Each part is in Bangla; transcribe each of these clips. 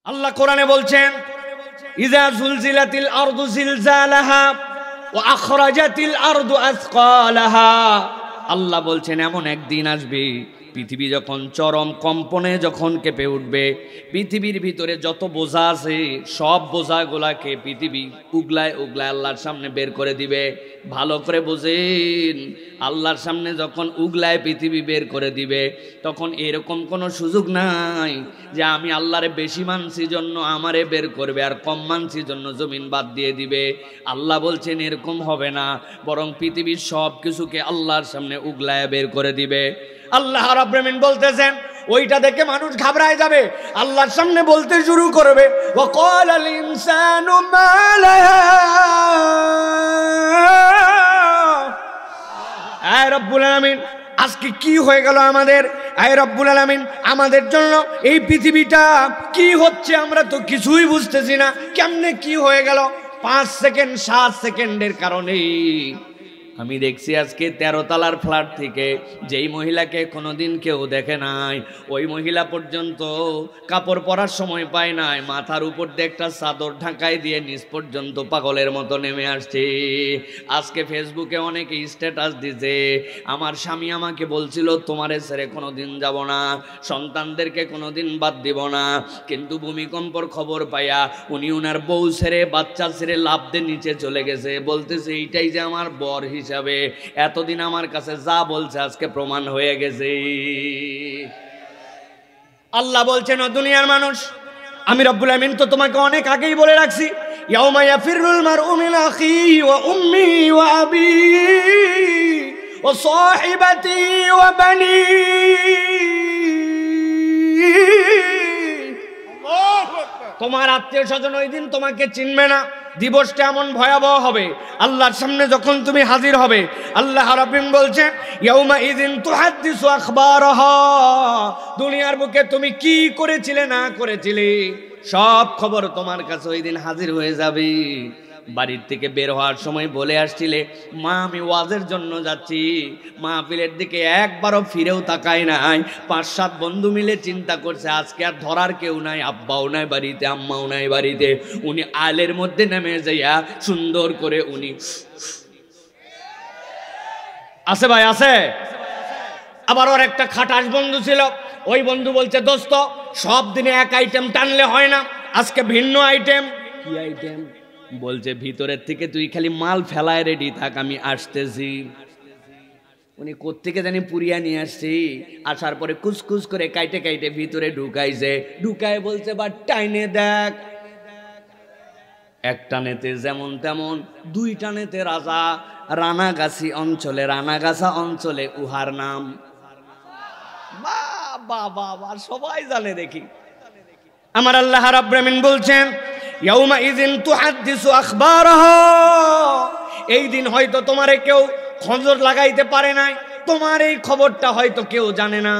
আল্লাহ কোরআনে বলছেন ইযা যুলজিলাতিল আরদু জিলজালাহা ওয়া আখরাজাতিল আরদু আসকালাহা। আল্লাহ বলছেন এমন একদিন আসবে পৃথিবী যখন চরম কম্পনে যখন কেঁপে উঠবে, পৃথিবীর ভিতরে যত বোঝা আছে সব বোঝাগুলাকে পৃথিবী উগলায় উগলায় আল্লাহর সামনে বের করে দিবে। ভালো করে বোঝেন, আল্লাহর সামনে যখন উগলায় পৃথিবী বের করে দিবে তখন এরকম কোনো সুযোগ নাই যে আমি আল্লাহরে বেশি মানছি জন্য আমারে বের করবে আর কম মানছি জন্য জমিন বাদ দিয়ে দিবে। আল্লাহ বলছেন এরকম হবে না, বরং পৃথিবীর সব কিছুকে আল্লাহর সামনে উগলায় বের করে দিবে। আল্লাহ রাব্বুল আমিন বলতেছেন ওইটা দেখে মানুষ ঘাবড়ায় যাবে, আল্লাহর সামনে বলতে শুরু করবে ওয়া ক্বালাল ইনসানু মা লাহা। আয় রব্বুল আলামিন আজকে কি হয়ে গেল আমাদের? আয় রব্বুল আলামিন আমাদের জন্য এই পৃথিবীটা কি হচ্ছে আমরা তো কিছুই বুঝতেছি না। কেমনে কি হয়ে গেল? 5 সেকেন্ড 7 সেকেন্ডের কারণে আমি দেখছি আজকে 13 তলার ফ্ল্যাট থেকে যেই মহিলাকে কোনোদিন কেউ দেখে নাই, ওই মহিলা পর্যন্ত কাপড় পরার সময় পায় নাই, মাথার উপর দিয়ে একটা চাদর ঢাকাই দিয়ে নিচ পর্যন্ত পাগলের মতো নেমে আসছে। আজকে ফেসবুকে অনেকে স্ট্যাটাস দিছে, আমার স্বামী আমাকে বলছিল তোমারে ছেড়ে কোনোদিন যাব না, সন্তানদেরকে কোনোদিন বাদ দিব না, কিন্তু ভূমিকম্পর খবর পাইয়া উনি ওনার বউ ছেড়ে বাচ্চা ছেড়ে লাফ দিয়ে নিচে চলে গেছে। বলতেছে এইটাই যে আমার বর হিসাবে এতদিন আমার কাছে যা বলছে আজকে প্রমাণ হয়ে গেছে। আল্লাহ বলছেন ও দুনিয়ার মানুষ, আমি রব্বুল আমিন তো তোমাকে অনেক আগেই বলে রাখছি ইয়াউমা ইয়াফিরুল মারউ মিন আখিহি ওয়া উম্মিহি ওয়া আবিহি ওয়া সাহিবাতি ওয়া বানি। তোমার আত্মীয় স্বজন ওই দিন তোমাকে চিনবে না। দিবসটা এমন ভয়াবহ হবে, আল্লাহর সামনে যখন তুমি হাজির হবে আল্লাহ রাব্বুল আমিন বলছে ইয়াউমা ইযিন তুহাদ্দিসু আখবারাহা। দুনিয়ার বুকে তুমি কি করেছিলে না করেছিলে সব খবর তোমার কাছে ওই দিন হাজির হয়ে যাবে। বাড়ির থেকে বের হওয়ার সময় বলে আসছিলে মা আমি ওয়াজের জন্য যাচ্ছি, মাহফিলের দিকে একবারও ফিরেও তাকায় নাই। 5-7 বন্ধু মিলে চিন্তা করছে আজকে আর ধরার কেউ নাই, আব্বাও নাই বাড়িতে, আম্মাও নাই বাড়িতে। উনি আলের মধ্যে নেমে যাইয়া সুন্দর করে উনি আছে ভাই আছে। আবার ওর একটা খাটাস বন্ধু ছিল, ওই বন্ধু বলছে দোস্ত সব দিনে এক আইটেম টানলে হয় না, আজকে ভিন্ন আইটেম। কি আইটেম? বলছে ভিতরের থেকে তুই খালি মাল ফেলায় রেডি থাক, আমি আসতেছি। উনি কোত্থেকে জানি পুরিয়া নিয়ে আসছি, আসার পরে কুচকুচ করে কাইটে কাইটে ভিতরে ঢুকাইছে, ঢুকায় বলছে বা টাইনে দেখ। এক টানেতে যেমন তেমন, 2 টানেতে রাজা। রানাগাছি অঞ্চলে, রানাগাছা অঞ্চলে উহার নাম। বাবা বাবা সবাই জানে দেখি। আমার আল্লাহ রাব্বুল আমিন বলছেন ইয়াউমা ইযিন তুহাদ্দিসু আখবারাহা। এই দিন হয়তো তোমারে কেউ খবর লাগাইতে পারে নাই, তোমার এই খবরটা হয়তো কেউ জানে না,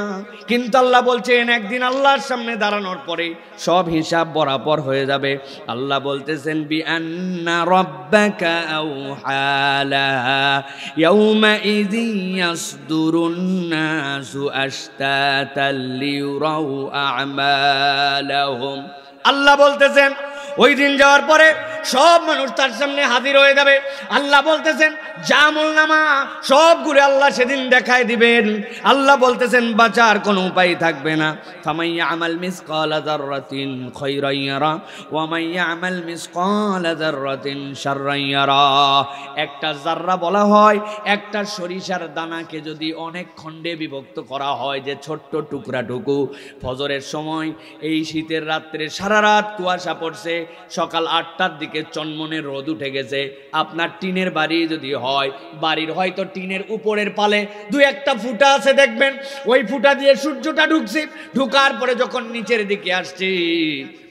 কিন্তু আল্লাহ বলছেন একদিন আল্লাহর সামনে দাঁড়ানোর পরে সব হিসাব বরাবর হয়ে যাবে। আল্লাহ বলতেছেন বিআন্না রাব্বাকা আওহালাহা ইয়াউমা ইযিন ইয়াসদুরুন নাসু আশতাতাল লিয়ুরাউ আ'মালাহুম। আল্লাহ বলতেছেন ওই দিন যাওয়ার পরে সব মানুষ তার সামনে হাজির হয়ে যাবে। আল্লাহ বলতেছেন যা আমলনামা সবগুলো আল্লাহ সেদিন দেখায় দিবেন। আল্লাহ বলতেছেন বাঁচার কোনো উপায় থাকবে না। ফামাইয়া আমাল মিসকালা যাররাতিন খায়রান ইয়ারা ওয়া মাইয়া আমাল মিসকালা যাররাতিন শাররান ইয়ারা। একটা যাররা বলা হয় একটা সরিষার দানাকে যদি অনেক খণ্ডে বিভক্ত করা হয়, যে ছোট্ট টুকরাটুকু, ফজরের সময় এই শীতের রাত্রে সারা রাত কুয়াশা পড়ছে, সকাল 8টার দিকে চনমনে রোদ উঠে গেছে। আপনার টিনের বাড়ি যদি হয়, বাড়ির হয়তো টিনের উপরের পালে 2-1টা ফুটা আছে দেখবেন, ওই ফুটা দিয়ে সূর্যটা ঢুকছে, ঢুকার পরে যখন নিচের দিকে আসছে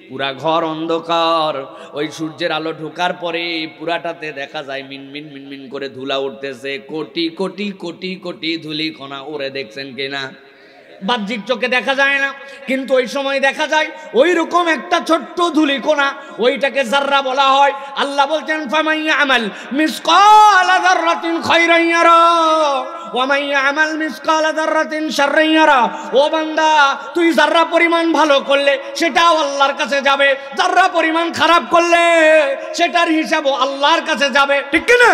পুরা ঘর অন্ধকার। ওই সূর্যের আলো ঢোকার পরে পুরাটাতে দেখা যায় মিনমিন মিনমিন করে ধুলা উঠতেছে, কোটি কোটি কোটি কোটি ধুলি কণা উড়ে, দেখছেন কিনা? বাহ্যিক চোখে দেখা যায় না, কিন্তু ওই সময় দেখা যায় ওই রকম একটা ছোট্ট ধূলিকণা, ওইটাকে জাররা বলা হয়। আল্লাহ বলছেন ফামান ইয়ামাল মিসকালা যাররাতিন খায়রান ইয়ারা ওয়া মান ইয়ামাল মিসকালা যাররাতিন শাররান ইয়ারা। ও বান্দা, তুই জাররা পরিমাণ ভালো করলে সেটাও আল্লাহর কাছে যাবে, জাররা পরিমাণ খারাপ করলে সেটার হিসাবও আল্লাহর কাছে যাবে, ঠিক কি না?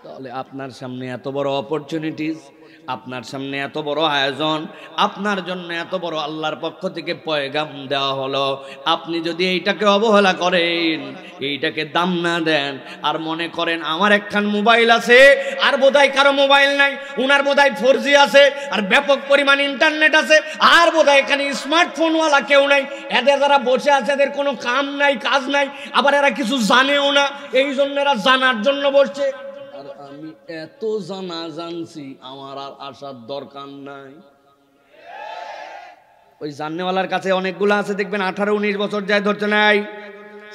তাহলে আপনার সামনে এত বড় অপরচুনিটিস, আপনার সামনে এত বড় আয়োজন, আপনার জন্য এত বড় আল্লাহর পক্ষ থেকে পয়গাম দেওয়া হলো, আপনি যদি এইটাকে অবহেলা করেন, এইটাকে দাম না দেন, আর মনে করেন আমার একখান মোবাইল আছে আর বোধহয় কারো মোবাইল নাই, উনার বোধহয় 4G আছে আর ব্যাপক পরিমাণ ইন্টারনেট আছে, আর বোধহয় এখানে স্মার্টফোনওয়ালা কেউ নাই, এদের যারা বসে আছে এদের কোনো কাম নাই, কাজ নাই, আবার এরা কিছু জানেও না, এই জন্য এরা জানার জন্য বসছে। আর আমি এত জানছি, আমার আর আসার দরকার নাই। ওই জাননেওয়ালার কাছে অনেকগুলো আছে, দেখবেন 18-19 বছর যায়, ধরতে নাই,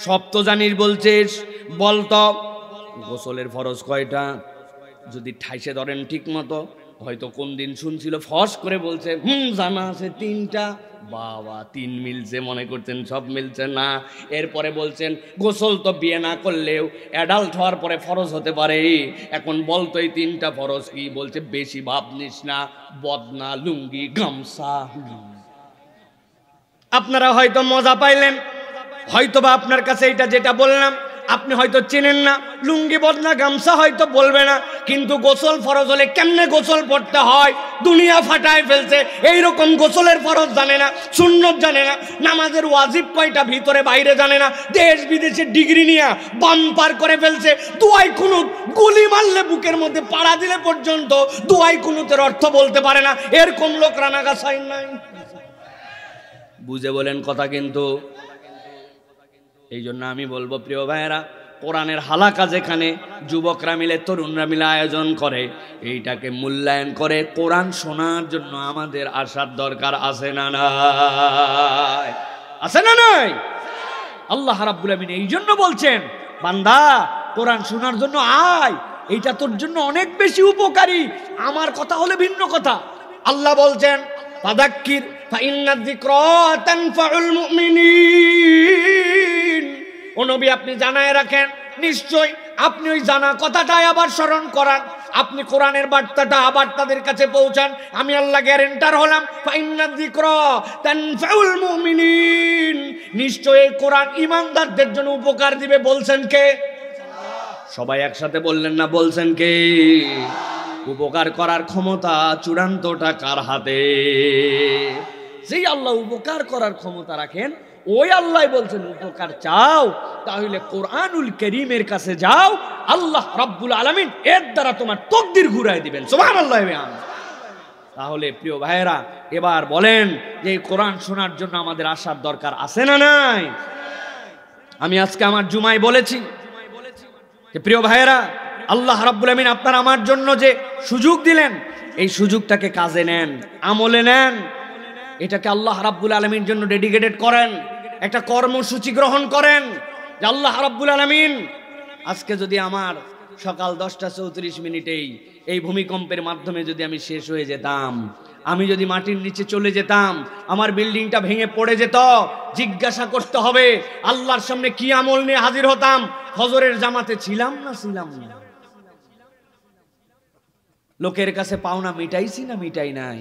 সব তো জানিস বলছিস, বলতো গোসলের ফরজ কয়টা, যদি ঠাইসে ধরেন ঠিক মতো, হয়তো কোন দিন শুনছিল ফস করে বলছে জানা আছে 3টা, বাবা 3 মিলছে, মনে করছেন সব মিলছে না। এরপরে বলছেন গোসল তো বিয়ে না করলেও অ্যাডাল্ট হওয়ার পরে ফরজ হতে পারে, এখন বলতো এই 3টা ফরজ কি, বলছে বেশি ভাব নিস না, বদনা, লুঙ্গি, গামছা। আপনারা হয়তো মজা পাইলেন, হয়তো বা আপনার কাছে এটা যেটা বললাম আপনি হয়তো চেনেন না, লুঙ্গি, বদনা, গামছা হয়তো বলবে না, কিন্তু গোসল ফরজ হলে কেমনে গোসল পড়তে হয় দুনিয়া ফাটায় ফেলছে। এইরকম গোসলের ফরজ জানে না, সুন্নত জানে না, নামাজের ওয়াজিব কয়টা ভিতরে বাইরে জানে না, দেশ বিদেশে ডিগ্রি নিয়ে বাম্পার করে ফেলছে, দুয়াই কুনুত গুলি মারলে বুকের মধ্যে পাড়া দিলে পর্যন্ত দুয়াই কুনুতের অর্থ বলতে পারে না, এরকম লোক রানাগাছায় নাই। বুঝে বলেন কথা। কিন্তু এই জন্য আমি বলবো প্রিয় ভাইয়েরা, কোরআনের হালাকা যেখানে যুবকরা মিলে, তরুণরা মিলে আয়োজন করে, এইটাকে মূল্যায়ন করে কোরআন শোনার জন্য আমাদের আসার দরকার আছে না নাই? আছে না নাই? আল্লাহ রাব্বুল আমিন এই জন্য বলছেন, বান্দা কোরআন শোনার জন্য আয়, এইটা তোর জন্য অনেক বেশি উপকারী। আমার কথা হলে ভিন্ন কথা। আল্লাহ বলছেন ফাযাক্কির ফাইন্নায যিকরা তানফাউল মুমিনিন। ও নবী, আপনি জানায় রাখেন, নিশ্চয় আপনি ওই জানা কথাটাই আবার স্মরণ করান, আপনি কোরআনের বার্তাটা আবার তাদের কাছে পৌঁছান। আমি আল্লাহ গ্যারেন্টার হলাম, ফাইন্নায যিকরা তানফাউল মুমিনিন, নিশ্চয় এই কোরআন ঈমানদারদের জন্য উপকার দিবে। বলছেন কে? সবাই একসাথে বললেন না, বলছেন কে? উপকার করার ক্ষমতা চূড়ান্তটা কার হাতে? যেই আল্লাহ উপকার করার ক্ষমতা রাখেন, ওই আল্লাহ বলছেন উপকার চাও তাহলে কোরআনুল কারীমের কাছে যাও, আল্লাহ রাব্বুল আলামিন এর দ্বারা তোমার তকদির ঘুরাই দিবেন। সুবহানাল্লাহ। তাহলে প্রিয় ভাইয়েরা, এবার বলেন যে এই কোরআন শোনার জন্য আমাদের আসার দরকার আছে না নাই? আমি আজকে আমার জুমায় বলেছি যে প্রিয় ভাইয়েরা, আল্লাহ রাব্বুল আমিন আপনার আমার জন্য যে সুযোগ দিলেন, এই সুযোগটাকে কাজে নেন, আমলে নেন, এটাকে আল্লাহ রাব্বুল আলামিন জন্য ডেডিকেটেড করেন, একটা কর্মসূচি গ্রহণ করেন যে আল্লাহ রাব্বুল আলামিন, আজকে যদি আমার সকাল 10:34 এই ভূমিকম্পের মাধ্যমে যদি আমি শেষ হয়ে যেতাম, আমি যদি মাটির নিচে চলে যেতাম, আমার বিল্ডিংটা ভেঙে পড়ে যেত, জিজ্ঞাসা করতে হবে আল্লাহর সামনে কি আমল নিয়ে হাজির হতাম? ফজরের জামাতে ছিলাম না ছিলাম না, লোকের কাছে পাওনা মিটাইছি না মিটাই নাই,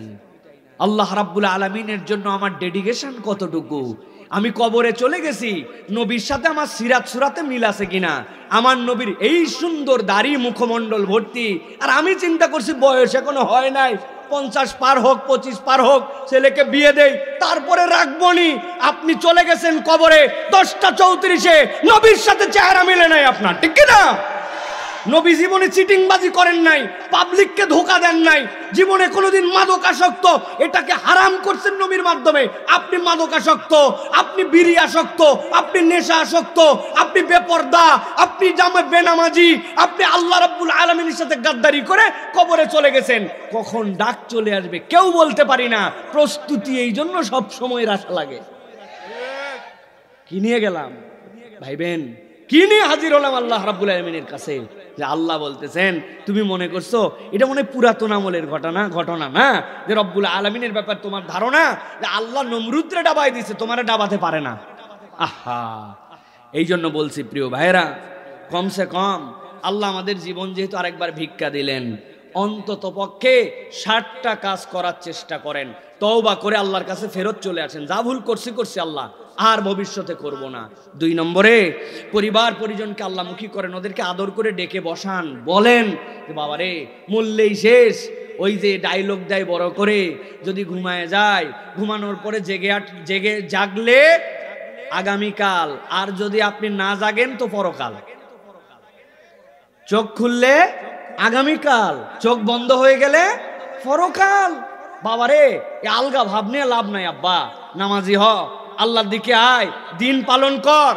আল্লাহ রাব্বুল আলামিনের জন্য আমার ডেডিকেশন কতটুকু, আমি কবরে চলে গেছি, নবীর সাথে আমার সিরাত সুরাতে মিল আছে কিনা, আমার নবীর এই সুন্দর দাড়ি মুখমণ্ডল ভর্তি, আর আমি চিন্তা করছি বয়স এখনো হয় নাই, 50 পার হোক 25 পার হোক, ছেলেকে বিয়ে দেই তারপরে রাখবনি। আপনি চলে গেছেন কবরে 10:34, নবীর সাথে চেহারা মিলে নাই আপনার, ঠিক কিনা? নবী জীবনে চিটিংবাজি করেন নাই, পাবলিককে ধোকা দেন নাই, জীবনে কোনোদিন মাদকাসক্ত এটাকে হারাম করছেন নবীর মাধ্যমে। আপনি মাদকাসক্ত, আপনি বিড়ি আসক্ত, আপনি নেশা আসক্ত, আপনি বেপরদা, আপনি জামে বেনামাজি, আপনি আল্লাহ রাব্বুল আলামিনের সাথে গাদ্দারি করে কবরে চলে গেছেন। কখন ডাক চলে আসবে কেউ বলতে পারি না। প্রস্তুতি এই জন্য সব সময় রাখা লাগে। কি নিয়ে গেলাম ভাইবেন, কি নিয়ে হাজির হলাম আল্লাহ রাব্বুল আলামিনের কাছে? যে আল্লাহ বলতেছেন তুমি মনে করছো এটা মনে পুরাতন আমলের ঘটনা না, যে রব্বুল আলামিনের ব্যাপার তোমার ধারণা যে আল্লাহ নমরুদরে ডাবাই দিছে, তোমারে ডাবাতে পারে না। আহা, এই জন্য বলছি প্রিয় ভাইরা, কমসে কম আল্লাহ আমাদের জীবন যেহেতু আরেকবার ভিক্ষা দিলেন, অন্তত পক্ষে 60টা কাজ করার চেষ্টা করেন, তওবা করে আল্লাহর কাছে ফেরত চলে আসেন। যা ভুল করছি আল্লাহ আর ভবিষ্যতে করব না। 2 নম্বরে পরিবার পরিজনকে আল্লাহমুখী করেন, ওদেরকে আদর করে ডেকে বসান, বলেন যে বাবা রে মূল্যেই শেষ। ওই যে ডায়লগ দেয় বড় করে, যদি ঘুমায় যায় ঘুমানোর পরে জেগে জাগলে আগামীকাল, আর যদি আপনি না জাগেন তো পরকাল। চোখ খুললে আগামীকাল, চোখ বন্ধ হয়ে গেলে পরকাল। বাবারে এ আলগা ভাব নিয়ে লাভ নাই। আব্বা নামাজি হ, আল্লাহর দিকে আয়, দিন পালন কর।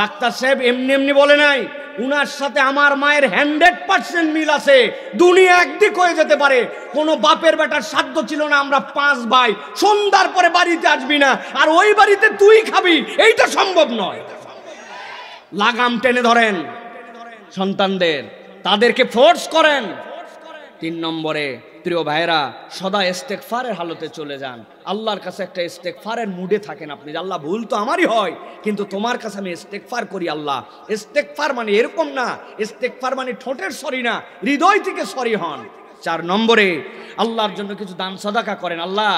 ডাক্তার সাহেব এমনি এমনি বলে নাই, উনার সাথে আমার মায়ের 100% মিল আছে। দুনিয়া একদিক হয়ে যেতে পারে, কোনো বাপের বেটার সাধ্য ছিল না আমরা 5 ভাই সন্ধ্যার পরে বাড়িতে আসবি না আর ওই বাড়িতে তুই খাবি, এইটা সম্ভব নয়। লাগাম টেনে ধরেন সন্তানদের, তাদেরকে ফোর্স করেন। 3 নম্বরে প্রিয় ভাইরা, সদা ইস্তেগফারের হালতে চলে যান। আল্লাহর কাছে একটা ইস্তেগফারের মুডে থাকেন আপনি, আল্লাহ ভুল তো আমারই হয়, কিন্তু তোমার কাছে আমি ইস্তেগফার করি আল্লাহ। ইস্তেগফার মানে এরকম না, ইস্তেগফার মানে ঠোঁটের সরি না, হৃদয় থেকে সরি হন। 4 নম্বরে আল্লাহর জন্য কিছু দান সাদাকা করেন। আল্লাহ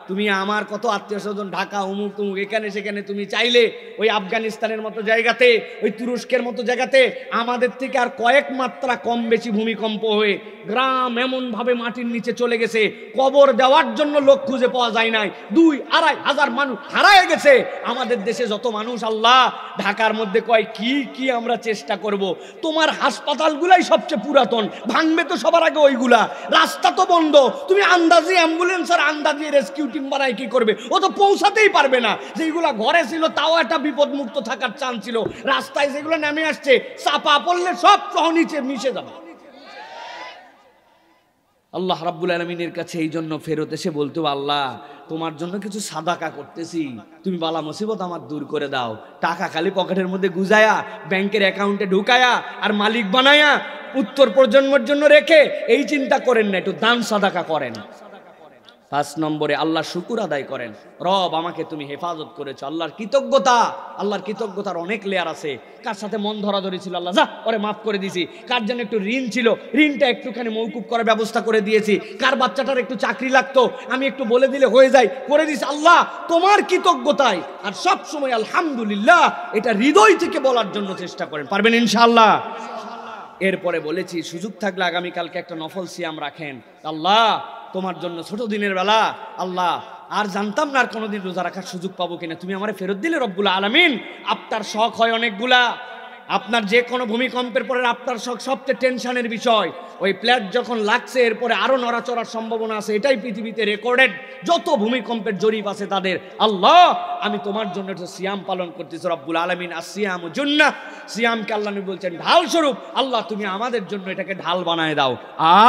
তুমি আমার কত আত্মীয় স্বজন ঢাকা অমুক তমুক এখানে সেখানে, তুমি চাইলে ওই আফগানিস্তানের মতো জায়গাতে, ওই তুরস্কের মতো জায়গাতে আমাদের থেকে আর কয়েক মাত্রা কম বেশি ভূমিকম্প হয়ে গ্রাম এমন ভাবে মাটির নিচে চলে গেছে, কবর দেওয়ার জন্য লোক খুঁজে পাওয়া যায় নাই, 2-2.5 হাজার মানুষ হারায় গেছে। আমাদের দেশে যত মানুষ, আল্লাহ ঢাকার মধ্যে কয় কি আমরা চেষ্টা করব। তোমার হাসপাতালগুলাই সবচেয়ে পুরাতন, ভাঙবে তো সবার আগে ওইগুলা, রাস্তা তো বন্ধ, তুমি আন্দাজি অ্যাম্বুলেন্স আর আন্দাজি রেস্কিউ টিম বানাই কি করবে? ও তো পৌঁছাতেই পারবে না। যেগুলা ঘরে ছিল তাও একটা বিপদ মুক্ত থাকার চান্স ছিল, রাস্তায় যেগুলো নেমে আসছে চাপা পড়লে সব সহ নিচে মিশে যাবে। আল্লাহ রাব্বুল আলামিনের কাছে এই জন্য ফেরত এসে বলতে, আল্লাহ তোমার জন্য কিছু সাদাকা করতেছি, তুমি বালা মুসিবত আমার দূর করে দাও। টাকা খালি পকেটের মধ্যে গুজায়া ব্যাংকের অ্যাকাউন্টে ঢুকায়া আর মালিক বানায়া উত্তর প্রজন্মের জন্য রেখে এই চিন্তা করেন না, একটু দান সাদাকা করেন। 5 নম্বরে আল্লাহ শুকুর আদায় করেন, রব আমাকে তুমি হেফাজত করেছো। আল্লাহর কৃতজ্ঞতার অনেক লেয়ার আছে। কার সাথে মন ধরাধরি ছিল, আল্লাহ যা ওরে মাফ করে দিয়েছি। কার জন্য একটু ঋণ ছিল, ঋণটা একটুখানি মৌকুব করার ব্যবস্থা করে দিয়েছি। কার বাচ্চাটার একটু চাকরি লাগতো, আমি একটু বলে দিলে হয়ে যায়, করে দিয়েছি। আল্লাহ তোমার কৃতজ্ঞতায়, আর সব সময় আলহামদুলিল্লাহ এটা হৃদয় থেকে বলার জন্য চেষ্টা করেন, পারবেন ইনশাআল্লাহ। এরপরে বলেছি সুযোগ থাকলে আগামীকালকে একটা নফল সিয়াম রাখেন। আল্লাহ তোমার জন্য ছোট দিনের বেলা, আল্লাহ আর জানতাম না আর কোনোদিন রোজা রাখার সুযোগ পাবো কিনা, তুমি আমারে ফেরত দিলে রব্বুল আলামিন। আপনার শখ হয় অনেকগুলা, আপনার যে কোনো ভূমিকম্পের পরে আপনার শখ সবচেয়ে টেনশনের বিষয়। ওই প্লেট যখন লাগছে এরপরে আরো নড়াচড়ার সম্ভাবনা আছে, এটাই পৃথিবীতে রেকর্ডেড, যত ভূমিকম্পের জরিপ আছে তাদের। আল্লাহ আমি তোমার জন্য একটা সিয়াম পালন করতেছি রব্বুল আলামিন। আসিয়াম জুন্নাহ, সিয়ামকে আল্লাহ নবী বলছেন ঢাল স্বরূপ। আল্লাহ তুমি আমাদের জন্য এটাকে ঢাল বানায় দাও।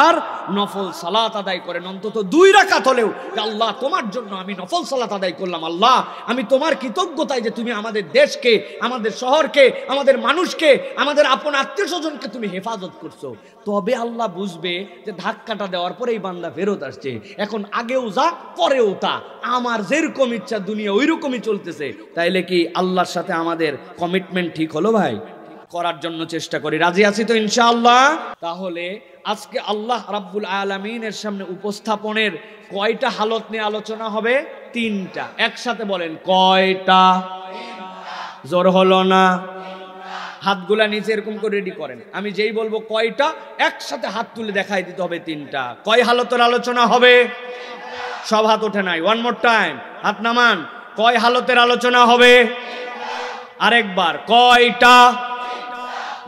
আর নফল সালাত আদায় করেন অন্তত 2 রাকাত হলেও, আল্লাহ তোমার জন্য আমি নফল সালাত আদায় করলাম। আল্লাহ আমি তোমার কৃতজ্ঞতায় যে তুমি আমাদের দেশকে, আমাদের শহরকে, আমাদের মানুষকে, আমাদের আপন আত্মীয় স্বজনকে তুমি হেফাজত করছো। তবে আল্লাহ বুঝবে যে ধাক্কাটা দেওয়ার পরে এই বান্দা ফেরত আসছে, এখন আগেও যা পরেও তা, আমার যেরকম ইচ্ছা দুনিয়া ওই রকমই চলতেছে। তাইলে কি আল্লাহর সাথে আমাদের কমিটমেন্ট ঠিক হলো ভাই? করার জন্য চেষ্টা করি, রাজি আছি তো ইনশাআল্লাহ। তাহলে আজকে আল্লাহ রাব্বুল আলামিনের সামনে উপস্থাপনের কয়টা হালত নিয়ে আলোচনা হবে? 3টা। একসাথে বলেন কয়টা? জোর হলো না? হাতগুলা নিচে এরকম করে রেডি করেন, আমি যেই বলবো কয়টা একসাথে হাত তুলে দেখাই দিতে হবে 3টা। কয় হালতের আলোচনা হবে? সব হাত ওঠে নাই, ওয়ান মোর টাইম, হাত নামান। কয় হালতের আলোচনা হবে? আরেকবার, কয়টা?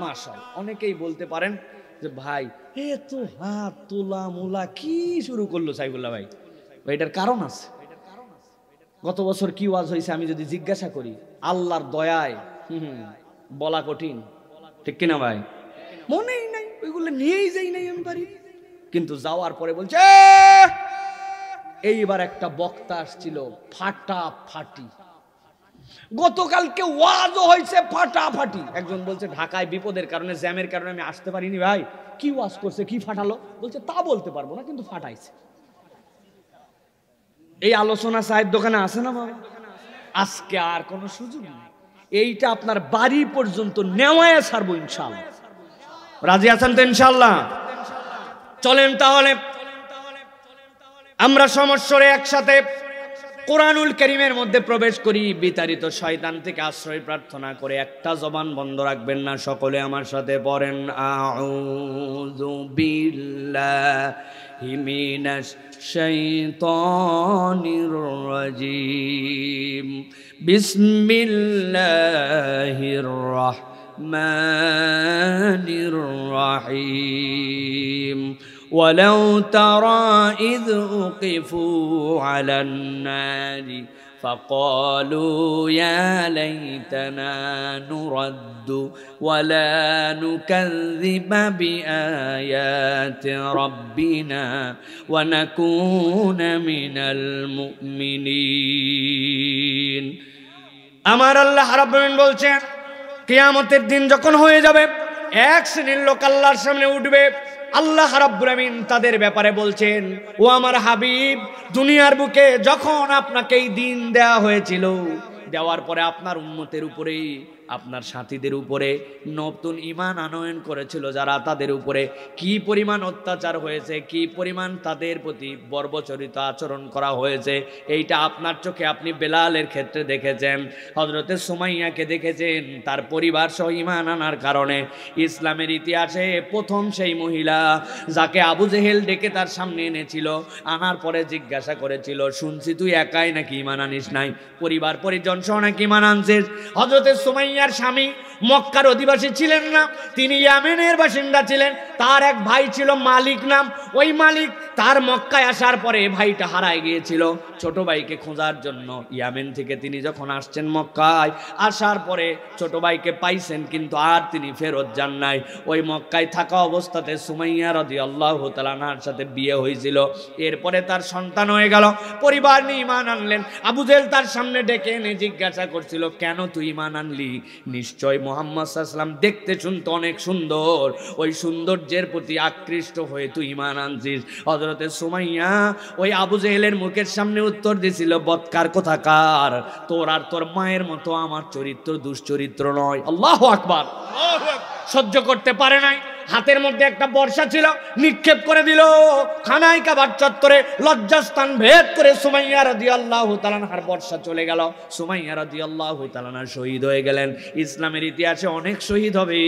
মাশাআল্লাহ, অনেকেই বলতে পারেন যে ভাই এত হাত তোলা মোলা কি শুরু করলো সাইফুল্লাহ ভাই? এটার কারণ আছে। গত বছর কি ওয়াজ হয়েছে আমি যদি জিজ্ঞাসা করি, আল্লাহর দয়ায় বলা কঠিন, ঠিক কিনা ভাই? মনেই নাই, ওইগুলো নিয়েই যাই নাই আমি বাড়ি। কিন্তু যাওয়ার পরে বলছে এইবার একটা বক্তা আসছিল ফাটাফাটি, গতকালকে ওয়াজও হয়েছে ফাটাফাটি। একজন বলছে ঢাকায় বিপদের কারণে, জ্যামের কারণে আমি আসতে পারিনি ভাই। কি ওয়াজ করছে, কি ফাটালো? বলছে তা বলতে পারবো না, কিন্তু ফাটাইছে। এই আলোচনা চায়ের দোকানে আছে না ভাই? আজকে আর কোনো সুযোগ নেই। এইটা আপনার বাড়ি পর্যন্ত নেওয়ায় ছাড়বো ইনশাআল্লাহ। রাজি আছেন তো ইনশাআল্লাহ? চলেন তাহলে আমরা সমস্বরে একসাথে কোরআনুল কারীমের মধ্যে প্রবেশ করি। বিতাড়িত শয়তান থেকে আশ্রয় প্রার্থনা করে একটা জবান বন্ধ রাখবেন না। সকলে আমার সাথে পড়েন, আউযু বিল্লাহি মিনাশ শাইতানির রাজীম, বিসমিল্লাহির রাহমানির রাহিম। ولو ترى إذ وقفوا على النار فقالوا يا ليتنا نرد ولا نكذب بآيات ربنا ونكون من المؤمنين। আমার আল্লাহ রাব্বুল আলামিন বলছেন, কিয়ামতের দিন যখন হয়ে যাবে, এক শ্রেণীর লোক আল্লাহর সামনে উঠবে। আল্লাহ রাব্বুল আমিন তাদের ব্যাপারে বলছেন, ও আমার হাবিব, দুনিয়ার বুকে যখন আপনাকে এই দিন দেয়া হয়েছিল, দেওয়ার পরে আপনার উম্মতের উপরে, আপনার সাথীদের উপরে নতুন ঈমান আনয়ন করেছিল যারা, তাদের উপরে কি পরিমাণ অত্যাচার হয়েছে, কি পরিমাণ তাদের প্রতি বর্বচরিত আচরণ করা হয়েছে, এইটা আপনার চোখে আপনি বেলালের ক্ষেত্রে দেখেছেন, হযরতে সুমাইয়াকে দেখেছেন। তার পরিবার সহ ঈমান আনার কারণে ইসলামের ইতিহাসে প্রথম সেই মহিলা যাকে আবু জেহেল ডেকে তার সামনে এনেছিল, আনার পরে জিজ্ঞাসা করেছিল, শুনছি তুই একাই নাকি ঈমান আনিস নাই, পরিবার পরিজন সহ নাকি ঈমান আনছিস? হযরতে সুমাইয়া স্বামী মক্কার অধিবাসী ছিলেন না, তিনি ইয়ামেনের বাসিন্দা ছিলেন। তার এক ভাই ছিল মালিক নাম। ওই মালিক তার মক্কায় আসার পরে ভাইটা হারায় গিয়েছিল। ছোট ভাইকে খোঁজার জন্য ইয়ামেন থেকে তিনি যখন আসছেন মক্কায়, আসার পরে ছোট ভাইকে পাইছেন, কিন্তু আর তিনি ফেরত যান নাই। ওই মক্কায় থাকা অবস্থাতে সুমাইয়া রাদিয়াল্লাহু তাআলা আনহার সাথে বিয়ে হয়েছিল। এরপরে তার সন্তান হয়ে গেল, পরিবার নিয়ে ঈমান আনলেন। আবু জেহেল তার সামনে ডেকে এনে জিজ্ঞাসা করছিল, কেন তুই ঈমান আনলি? নিশ্চয় মুহাম্মদ সাল্লাল্লাহু আলাইহি ওয়াসাল্লাম দেখতে শুনতে অনেক সুন্দর, ওই সৌন্দর্যের প্রতি আকৃষ্ট হয়ে তুই ঈমান আনছিস। হযরতে সুমাইয়া ওই আবু জেহেলের মুখের সামনে উত্তর দিছিল, বদকার কোথাকার, তোর আর তোর মায়ের মতো আমার চরিত্র দুশ্চরিত্র নয়। আল্লাহু আকবার। সহ্য করতে পারে নাই, হাতের মধ্যে একটা বর্ষা ছিল, নিক্ষেপ করে দিল খানায় কাবার চত্বরে। লজ্জাস্থান ভেদ করে সুমাইয়া রাদিয়াল্লাহু তাআলা আনহার বর্ষা চলে গেল। সুমাইয়া রাদিয়াল্লাহু তাআলা আনহা শহীদ হয়ে গেলেন। ইসলামের ইতিহাসে অনেক শহীদ হবে,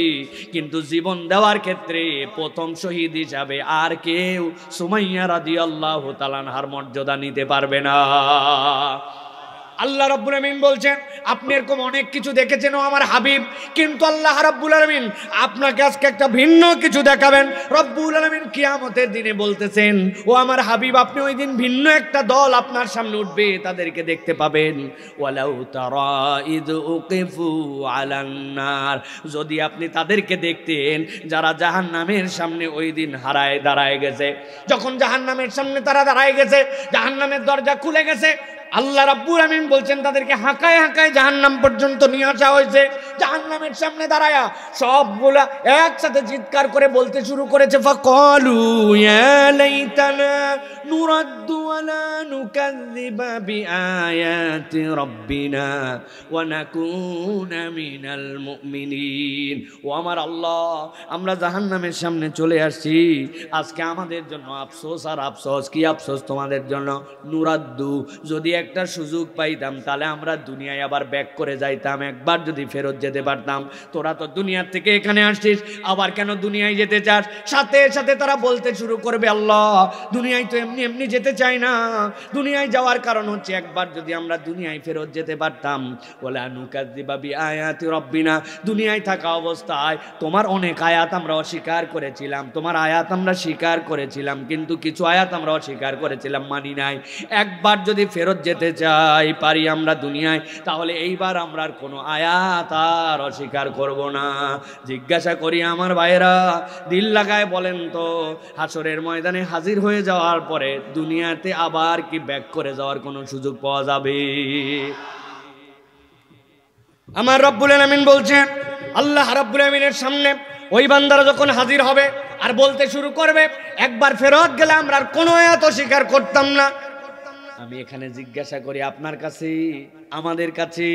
কিন্তু জীবন দেওয়ার ক্ষেত্রে প্রথম শহীদ হিসাবে আর কেউ সুমাইয়া রাদিয়াল্লাহু তাআলা আনহার মর্যাদা নিতে পারবে না। আল্লাহ রাব্বুল আমিন বলছেন, আপনি এরকম অনেক কিছু দেখেছেন ও আমার হাবিব, কিন্তু আল্লাহ রাব্বুল আমিন আপনাকে আজকে একটা ভিন্ন কিছু দেখাবেন। রব্বুল আলামিন কিয়ামতের দিনে বলতেছেন, ও আমার হাবিব, আপনি ওই দিন ভিন্ন একটা দল আপনার সামনে উঠবে, তাদেরকে দেখতে পাবেন। ওয়ালাউ তারা ইয উকিফু আলান নার, যদি আপনি তাদেরকে দেখতেন যারা জাহান্নামের সামনে ওই দিন হারায় দাঁড়ায় গেছে। যখন জাহান্নামের সামনে তারা দাঁড়ায় গেছে, জাহান্নামের দরজা খুলে গেছে, আল্লাহ রাব্বুল আমিন বলছেন তাদেরকে হাঁকায় হাঁকায় জাহান্নাম পর্যন্ত নিয়ে আসা হয়েছে। জাহান্নামের সামনে দাঁড়ায়া সবগুলা একসাথে চিৎকার করে বলতে শুরু করেছে, ফাকালু ইয়া লাইতানা নুরাদ্দু ওয়ালা নুকাযযিবা বিআয়াতি রাব্বিনা ওয়া নাকুনা মিনাল মুমিনিন। ও আমার আল্লাহ, আমরা জাহান্নামের সামনে চলে আসছি, আজকে আমাদের জন্য আফসোস আর আফসোস। কি আফসোস তোমাদের জন্য? নুরাদ্দু, যদি একটা সুযোগ পাইতাম তাহলে আমরা দুনিয়ায় আবার ব্যাক করে যাইতাম, একবার যদি ফেরত যেতে পারতাম। তোরা তো দুনিয়ার থেকে এখানে আসছিস, আবার কেন দুনিয়ায় যেতে চাস? সাথে সাথে তারা বলতে শুরু করবে, আল্লাহ, দুনিয়ায় তো এমনি এমনি যেতে চাই না, দুনিয়ায় যাওয়ার কারণ হচ্ছে একবার যদি আমরা দুনিয়ায় ফেরত যেতে পারতাম। ওয়ালা নুকাযযিবা বিআয়াতি রাব্বিনা, দুনিয়ায় থাকা অবস্থায় তোমার অনেক আয়াত আমরা অস্বীকার করেছিলাম, তোমার আয়াত আমরা স্বীকার করেছিলাম, কিন্তু কিছু আয়াত আমরা অস্বীকার করেছিলাম, মানি নাই। একবার যদি ফেরত যেতে চাই পারি আমরা দুনিয়ায়, তাহলে এইবার আমরা আর কোনো আয়াত আর অস্বীকার করব না। জিজ্ঞাসা করি আমার ভাইয়েরা, দিল লাগায় বলেন তো, হাসরের ময়দানে হাজির হয়ে যাওয়ার পরে দুনিয়াতে আবার কি ব্যাক করে যাওয়ার কোনো সুযোগ পাওয়া যাবে? আমার রব্বুল আলামিন বলছেন, আল্লাহ রব্বুল আলামিনের সামনে ওই বান্দারা যখন হাজির হবে আর বলতে শুরু করবে, একবার ফেরত গেলে আমরা আর কোনো আয়াত অস্বীকার করতাম না। আমি এখানে জিজ্ঞাসা করি আপনার কাছে, আমাদের কাছে,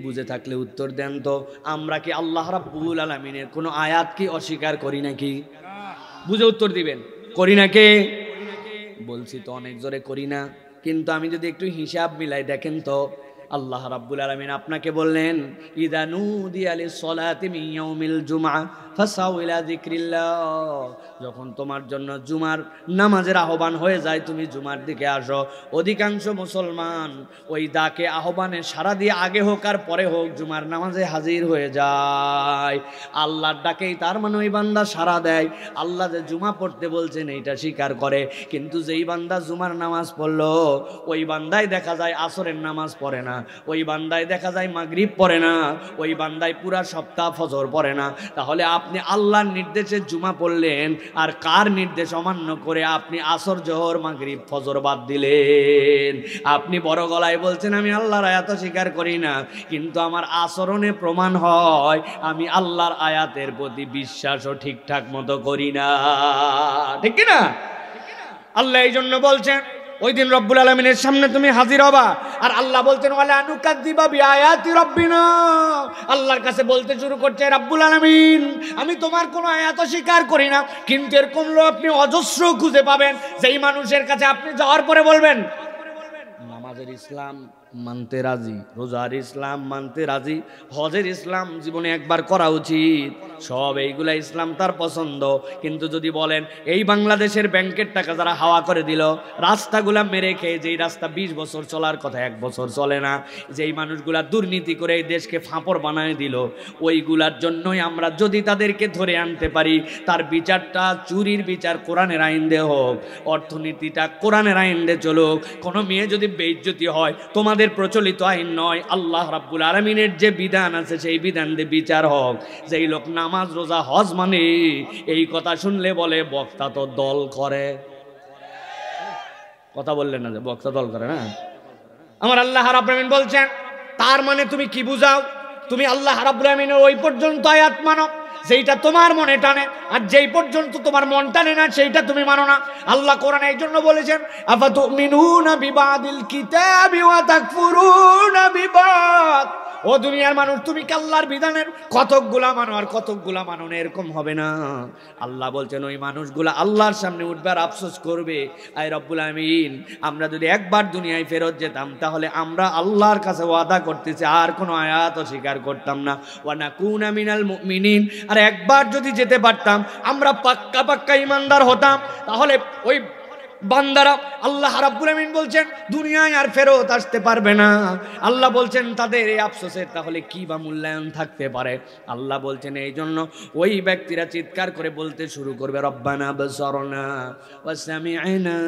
বুঝে থাকলে উত্তর দেন তো, আমরা কি আল্লাহ রাব্বুল আলামিনের কোনো আয়াত কি অস্বীকার করি নাকি? বুঝে উত্তর দিবেন, করি নাকি? বলছি তো অনেক জোরে করি না, কিন্তু আমি যদি একটু হিসাব মিলাই দেখেন তো, আল্লাহ রাব্বুল আলামিন আপনাকে বললেন, ইযা নুদিয়া লিস-সালাতি মিন ইয়াউমিল জুমআ ফাসাউ ইলা যিকরিল্লাহ, যখন তোমার জন্য জুমার নামাজের আহ্বান হয়ে যায়, তুমি জুমার দিকে আসো। অধিকাংশ মুসলমান ওই ডাকে আহ্বানে সারা দিয়ে আগে হোক আর পরে হোক জুমার নামাজে হাজির হয়ে যায়। আল্লাহর ডাকেই তার মানে ওই বান্দা সারা দেয়। আল্লাহ যে জুমা পড়তে বলছেন এইটা স্বীকার করে, কিন্তু যেই বান্দা জুমার নামাজ পড়লো ওই বান্দায় দেখা যায় আসরের নামাজ পড়ে না, ওই বান্দায় দেখা যায় মাগরিব পড়ে না, ওই বান্দায় পুরা সপ্তাহ ফজর পড়ে না। তাহলে আপনি আল্লাহর নির্দেশে জুমা পড়লেন, আর কার নির্দেশ অমান্য করে আপনি আসর জোহর মাগরিব ফজর বাদ দিলেন? আপনি বড় গলায় বলছেন আমি আল্লাহর আয়াত স্বীকার করি না, কিন্তু আমার আচরণে প্রমাণ হয় আমি আল্লাহর আয়াতের প্রতি বিশ্বাসও ঠিকঠাক মতো করি না, ঠিক কি না? আল্লাহ এই জন্য বলছেন ওই দিন রব্বুল আলামিনের সামনে তুমি হাজির হবা, আর আল্লাহ বলতেন ওয়ালা নুকাযযিবা বিআয়াতি রাব্বিনা, আল্লাহর কাছে বলতে শুরু করছে রব্বুল আলামিন আমি তোমার কোনো আয়াত স্বীকার করি না। কিন্তু এরকম লোক আপনি অজস্র খুঁজে পাবেন, যেই মানুষের কাছে আপনি যাওয়ার পরে বলবেন নামাজের ইসলাম মানতে রাজি, রোজার ইসলাম মানতে রাজি, হজের ইসলাম জীবনে একবার করা উচিত, সব এইগুলা ইসলাম তার পছন্দ। কিন্তু যদি বলেন এই বাংলাদেশের ব্যাংকের টাকা যারা হাওয়া করে দিল, রাস্তাগুলা মেরে খেয়ে, যেই রাস্তা 20 বছর চলার কথা 1 বছর চলে না, যেই মানুষগুলা দুর্নীতি করে এই দেশকে ফাঁপড় বানায় দিল, ওইগুলার জন্যই আমরা যদি তাদেরকে ধরে আনতে পারি, তার বিচারটা চুরির বিচার কোরআনের আইন দিয়ে হোক, অর্থনীতিটা কোরআনের আইন দিয়ে চলুক। কোনো মেয়ে যদি বেইজ্জতি হয় তোমাদের প্রচলিত আইন নয়, আল্লাহ রাব্বুল আলামিনের যে বিধান আছে সেই বিধান দিয়ে বিচার হোক। যেই লোক নামাজ রোজা হজ মানে, এই কথা শুনলে বলে বক্তা তো দল করে। কথা বললেন না যে বক্তা দল করে না? আমার আল্লাহ রাব্বুল আলামিন বলছেন তার মানে তুমি কি বুঝাও? তুমি আল্লাহ রাব্বুল আলামিনের ওই পর্যন্ত আয়াত মানো যেইটা তোমার মনে টানে, আর যেই পর্যন্ত তোমার মন টানে না সেইটা তুমি মানো না। আল্লাহ কোরআনে এই জন্য বলেছেন আফাতুমিনুনা বিবাদিল কিতাবি ওয়া তাকফুরুনা বিবাদ, ও দুনিয়ার মানুষ তুমি কি আল্লাহর বিধানের কতকগুলা মানো আর কতকগুলা মানো না? এরকম হবে না। আল্লাহ বলছেন ওই মানুষগুলা আল্লাহর সামনে উঠবে আর আফসোস করবে, আয় রব্বুল আমিন আমরা যদি একবার দুনিয়ায় ফেরত যেতাম তাহলে আমরা আল্লাহর কাছে ওয়াদা করতেছি আর কোনো আয়াত অস্বীকার করতাম না, ওয়া নাকুনা মিনাল মুমিনিন, আর একবার যদি যেতে পারতাম আমরা পাক্কা পাক্কা ইমানদার হতাম। তাহলে ওই বান্দারা আল্লাহ রাব্বুল আমিন বলছেন দুনিয়ায় আর ফেরত আসতে পারবে না। আল্লাহ বলছেন তাদের এই আফসোসের তাহলে কি বা মূল্যায়ন থাকতে পারে? আল্লাহ বলছেন এই জন্য ওই ব্যক্তিরা চিৎকার করে বলতে শুরু করবে রব্বানা বসরনা ওয়া সামি'না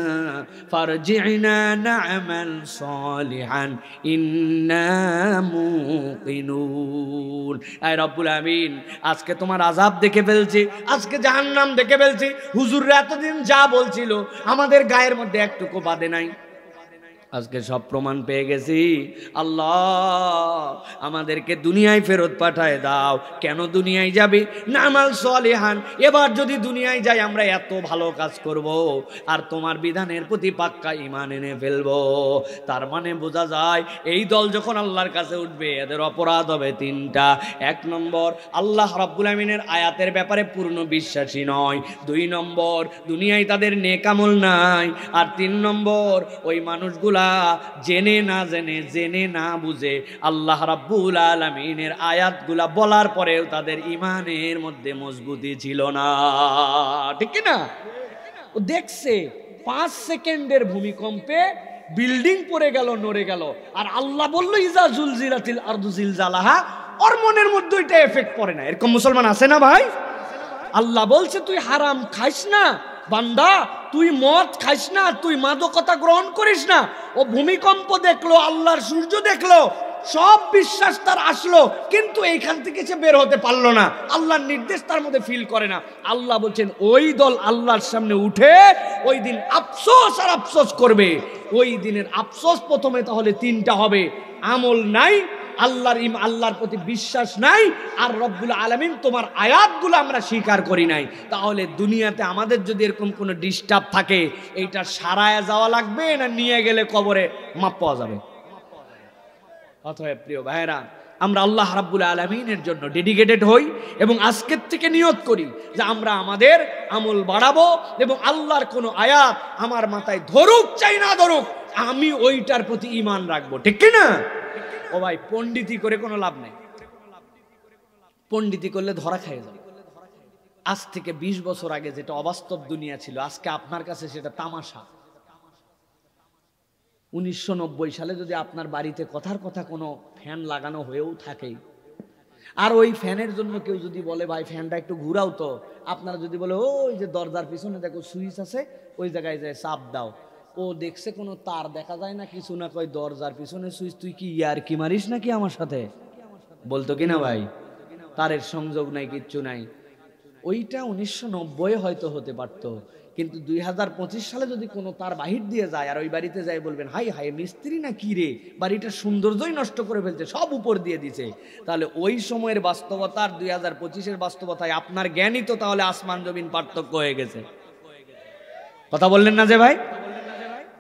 ফারজি'না না'মাল সালিহান ইন্না মুকিনুন। আয় রব্বুল আমিন আজকে তোমার আযাব দেখে ফেলছি, আজকে জাহান্নাম দেখে ফেলছি। হুজুররা এতদিন যা বলছিল আমাদের গায়ের মধ্যে একটুকু বাদে নাই, আজকে সব প্রমাণ পেয়ে গেছি। আল্লাহ আমাদেরকে দুনিয়ায় ফেরত পাঠায় দাও। কেন দুনিয়ায় যাবি? নামাল সালিহান, এবার যদি দুনিয়ায় যাই আমরা এত ভালো কাজ করব আর তোমার বিধানের প্রতি পাক্কা ঈমান এনে ফেলবো। তার মানে বোঝা যায় এই দল যখন আল্লাহর কাছে উঠবে এদের অপরাধ হবে 3টা। 1 নম্বর আল্লাহ রাব্বুল আমিনের আয়াতের ব্যাপারে পূর্ণ বিশ্বাসী নয়, 2 নম্বর দুনিয়ায় তাদের নেক আমল নাই, আর 3 নম্বর ওই মানুষগুলা জেনে না জেনে, জেনে না বুঝে আল্লাহ রাব্বুল আলামিনের আয়াতগুলা বলার পরেও তাদের ঈমানের মধ্যে মজবুতি ছিল না, ঠিক না? ও দেখছে 5 সেকেন্ডের ভূমিকম্পে বিল্ডিং পড়ে গেল, নড়ে গেল, আর আল্লাহ বলল ইজা জুলজিলাতিল আরদু জিলজালাহা, ওর মনের মধ্যে এটা এফেক্ট পড়ে না। এরকম মুসলমান আছে না ভাই? আল্লাহ বলছে তুই হারাম খাইস না বান্দা, তুই মদ খাইস না, তুই মাদকতা গ্রহণ করিস না। ও ভূমিকম্প দেখলো, আল্লাহর সূর্য দেখলো, সব বিশ্বাস তার আসলো, কিন্তু এইখান থেকে সে বের হতে পারলো না, আল্লাহর নির্দেশ তার মধ্যে ফিল করে না। আল্লাহ বলছেন ওই দল আল্লাহর সামনে উঠে ওই দিন আফসোস আর আফসোস করবে। ওই দিনের আফসোস প্রথমে তাহলে 3টা হবে, আমল নাই, আল্লাহর প্রতি বিশ্বাস নাই, আর রব্বুল আলামিন তোমার আয়াতগুলো আমরা স্বীকার করি নাই, তাহলে দুনিয়াতে আমাদের যদি এরকম কোনো ডিস্টার্ব থাকে, এইটা সারায় যাওয়া লাগবে না নিয়ে গেলে কবরে মাপ পাওয়া যাবে? অতএব প্রিয় ভাইরা, আমরা আল্লাহ রাব্বুল আলামিনের জন্য ডেডিকেটেড হই এবং আজকের থেকে নিয়ত করি যে আমরা আমাদের আমল বাড়াবো এবং আল্লাহর কোনো আয়াত আমার মাথায় ধরুক চাই না ধরুক, আমি ওইটার প্রতি ঈমান রাখবো। ঠিক কি না? ও ভাই, পণ্ডিতি করে কোনো লাভ নেই। পণ্ডিতি করলে ধরা খেয়ে যাবে। আজ থেকে 20 বছর আগে যেটা অবাস্তব দুনিয়া ছিল, আজকে আপনার কাছে সেটা তামাশা। 1990 সালে যদি আপনার বাড়িতে কথার কথা কোনো ফ্যান লাগানো হয়েও থাকে, আর ওই ফ্যানের জন্য কেউ যদি বলে ভাই ফ্যানটা একটু ঘুরাও, তো আপনারা যদি বলে ওই যে দরজার পিছনে দেখো সুইচ আছে, ওই জায়গায় যায় চাপ দাও, ও দেখছে কোনো তার দেখা যায় না, কিছু না, কয় দরজার পিছনে সুইচ, তুই কি ইয়ার কি মারিস নাকি আমার সাথে? বলতো কিনা ভাই? তারের সংযোগ নাই, কিচ্ছু নাই। ওইটা 1990 হয়তো হতে পারতো, কিন্তু 2025 সালে যদি কোনো তার বাহির দিয়ে যায় আর ওই বাড়িতে যায়, বলবেন হাই হাই মিস্ত্রি না কি রে, বাড়িটার সৌন্দর্যই নষ্ট করে ফেলছে, সব উপর দিয়ে দিছে। তাহলে ওই সময়ের বাস্তবতা আর 2025-এর বাস্তবতায় আপনার জ্ঞানই তো তাহলে আসমান জমিন পার্থক্য হয়ে গেছে। কথা বললেন না যে ভাই?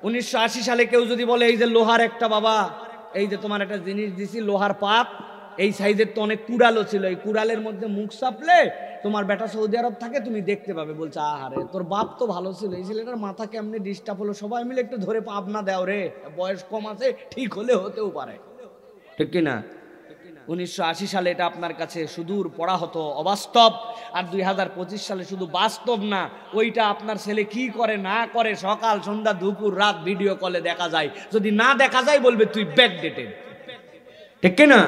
1980 সালে কেউ যদি বলে এই যে লোহার একটা বাবা, এই যে তোমার একটা জিনিস দিছি লোহার পাত, এই সাইজের তো অনেক কুড়ালও ছিল, এই কুড়ালের মধ্যে মুখ চাপলে তোমার বেটা সৌদি আরব থাকে, তুমি দেখতে পাবে। বলছে আহারে তোর বাপ তো ভালো ছিল, এই ছেলেটার মাথা কেমনে ডিস্টার্ব হলো, সবাই মিলে একটু ধরে পাবনা দাও রে, বয়স কম আছে, ঠিক হলে হতেও পারে। ঠিক কিনা? 1980 সালে এটা আপনার কাছে সুদূর পড়া হতো, অবাস্তব। আর 2025 সালে শুধু বাস্তব না, ওইটা আপনার ছেলে কি করে না করে, সকাল সন্ধ্যা দুপুর রাত ভিডিও কলে দেখা যায়। যদি না দেখা যায় বলবে তুই ব্যাকডেটেড। ঠিক কিনা?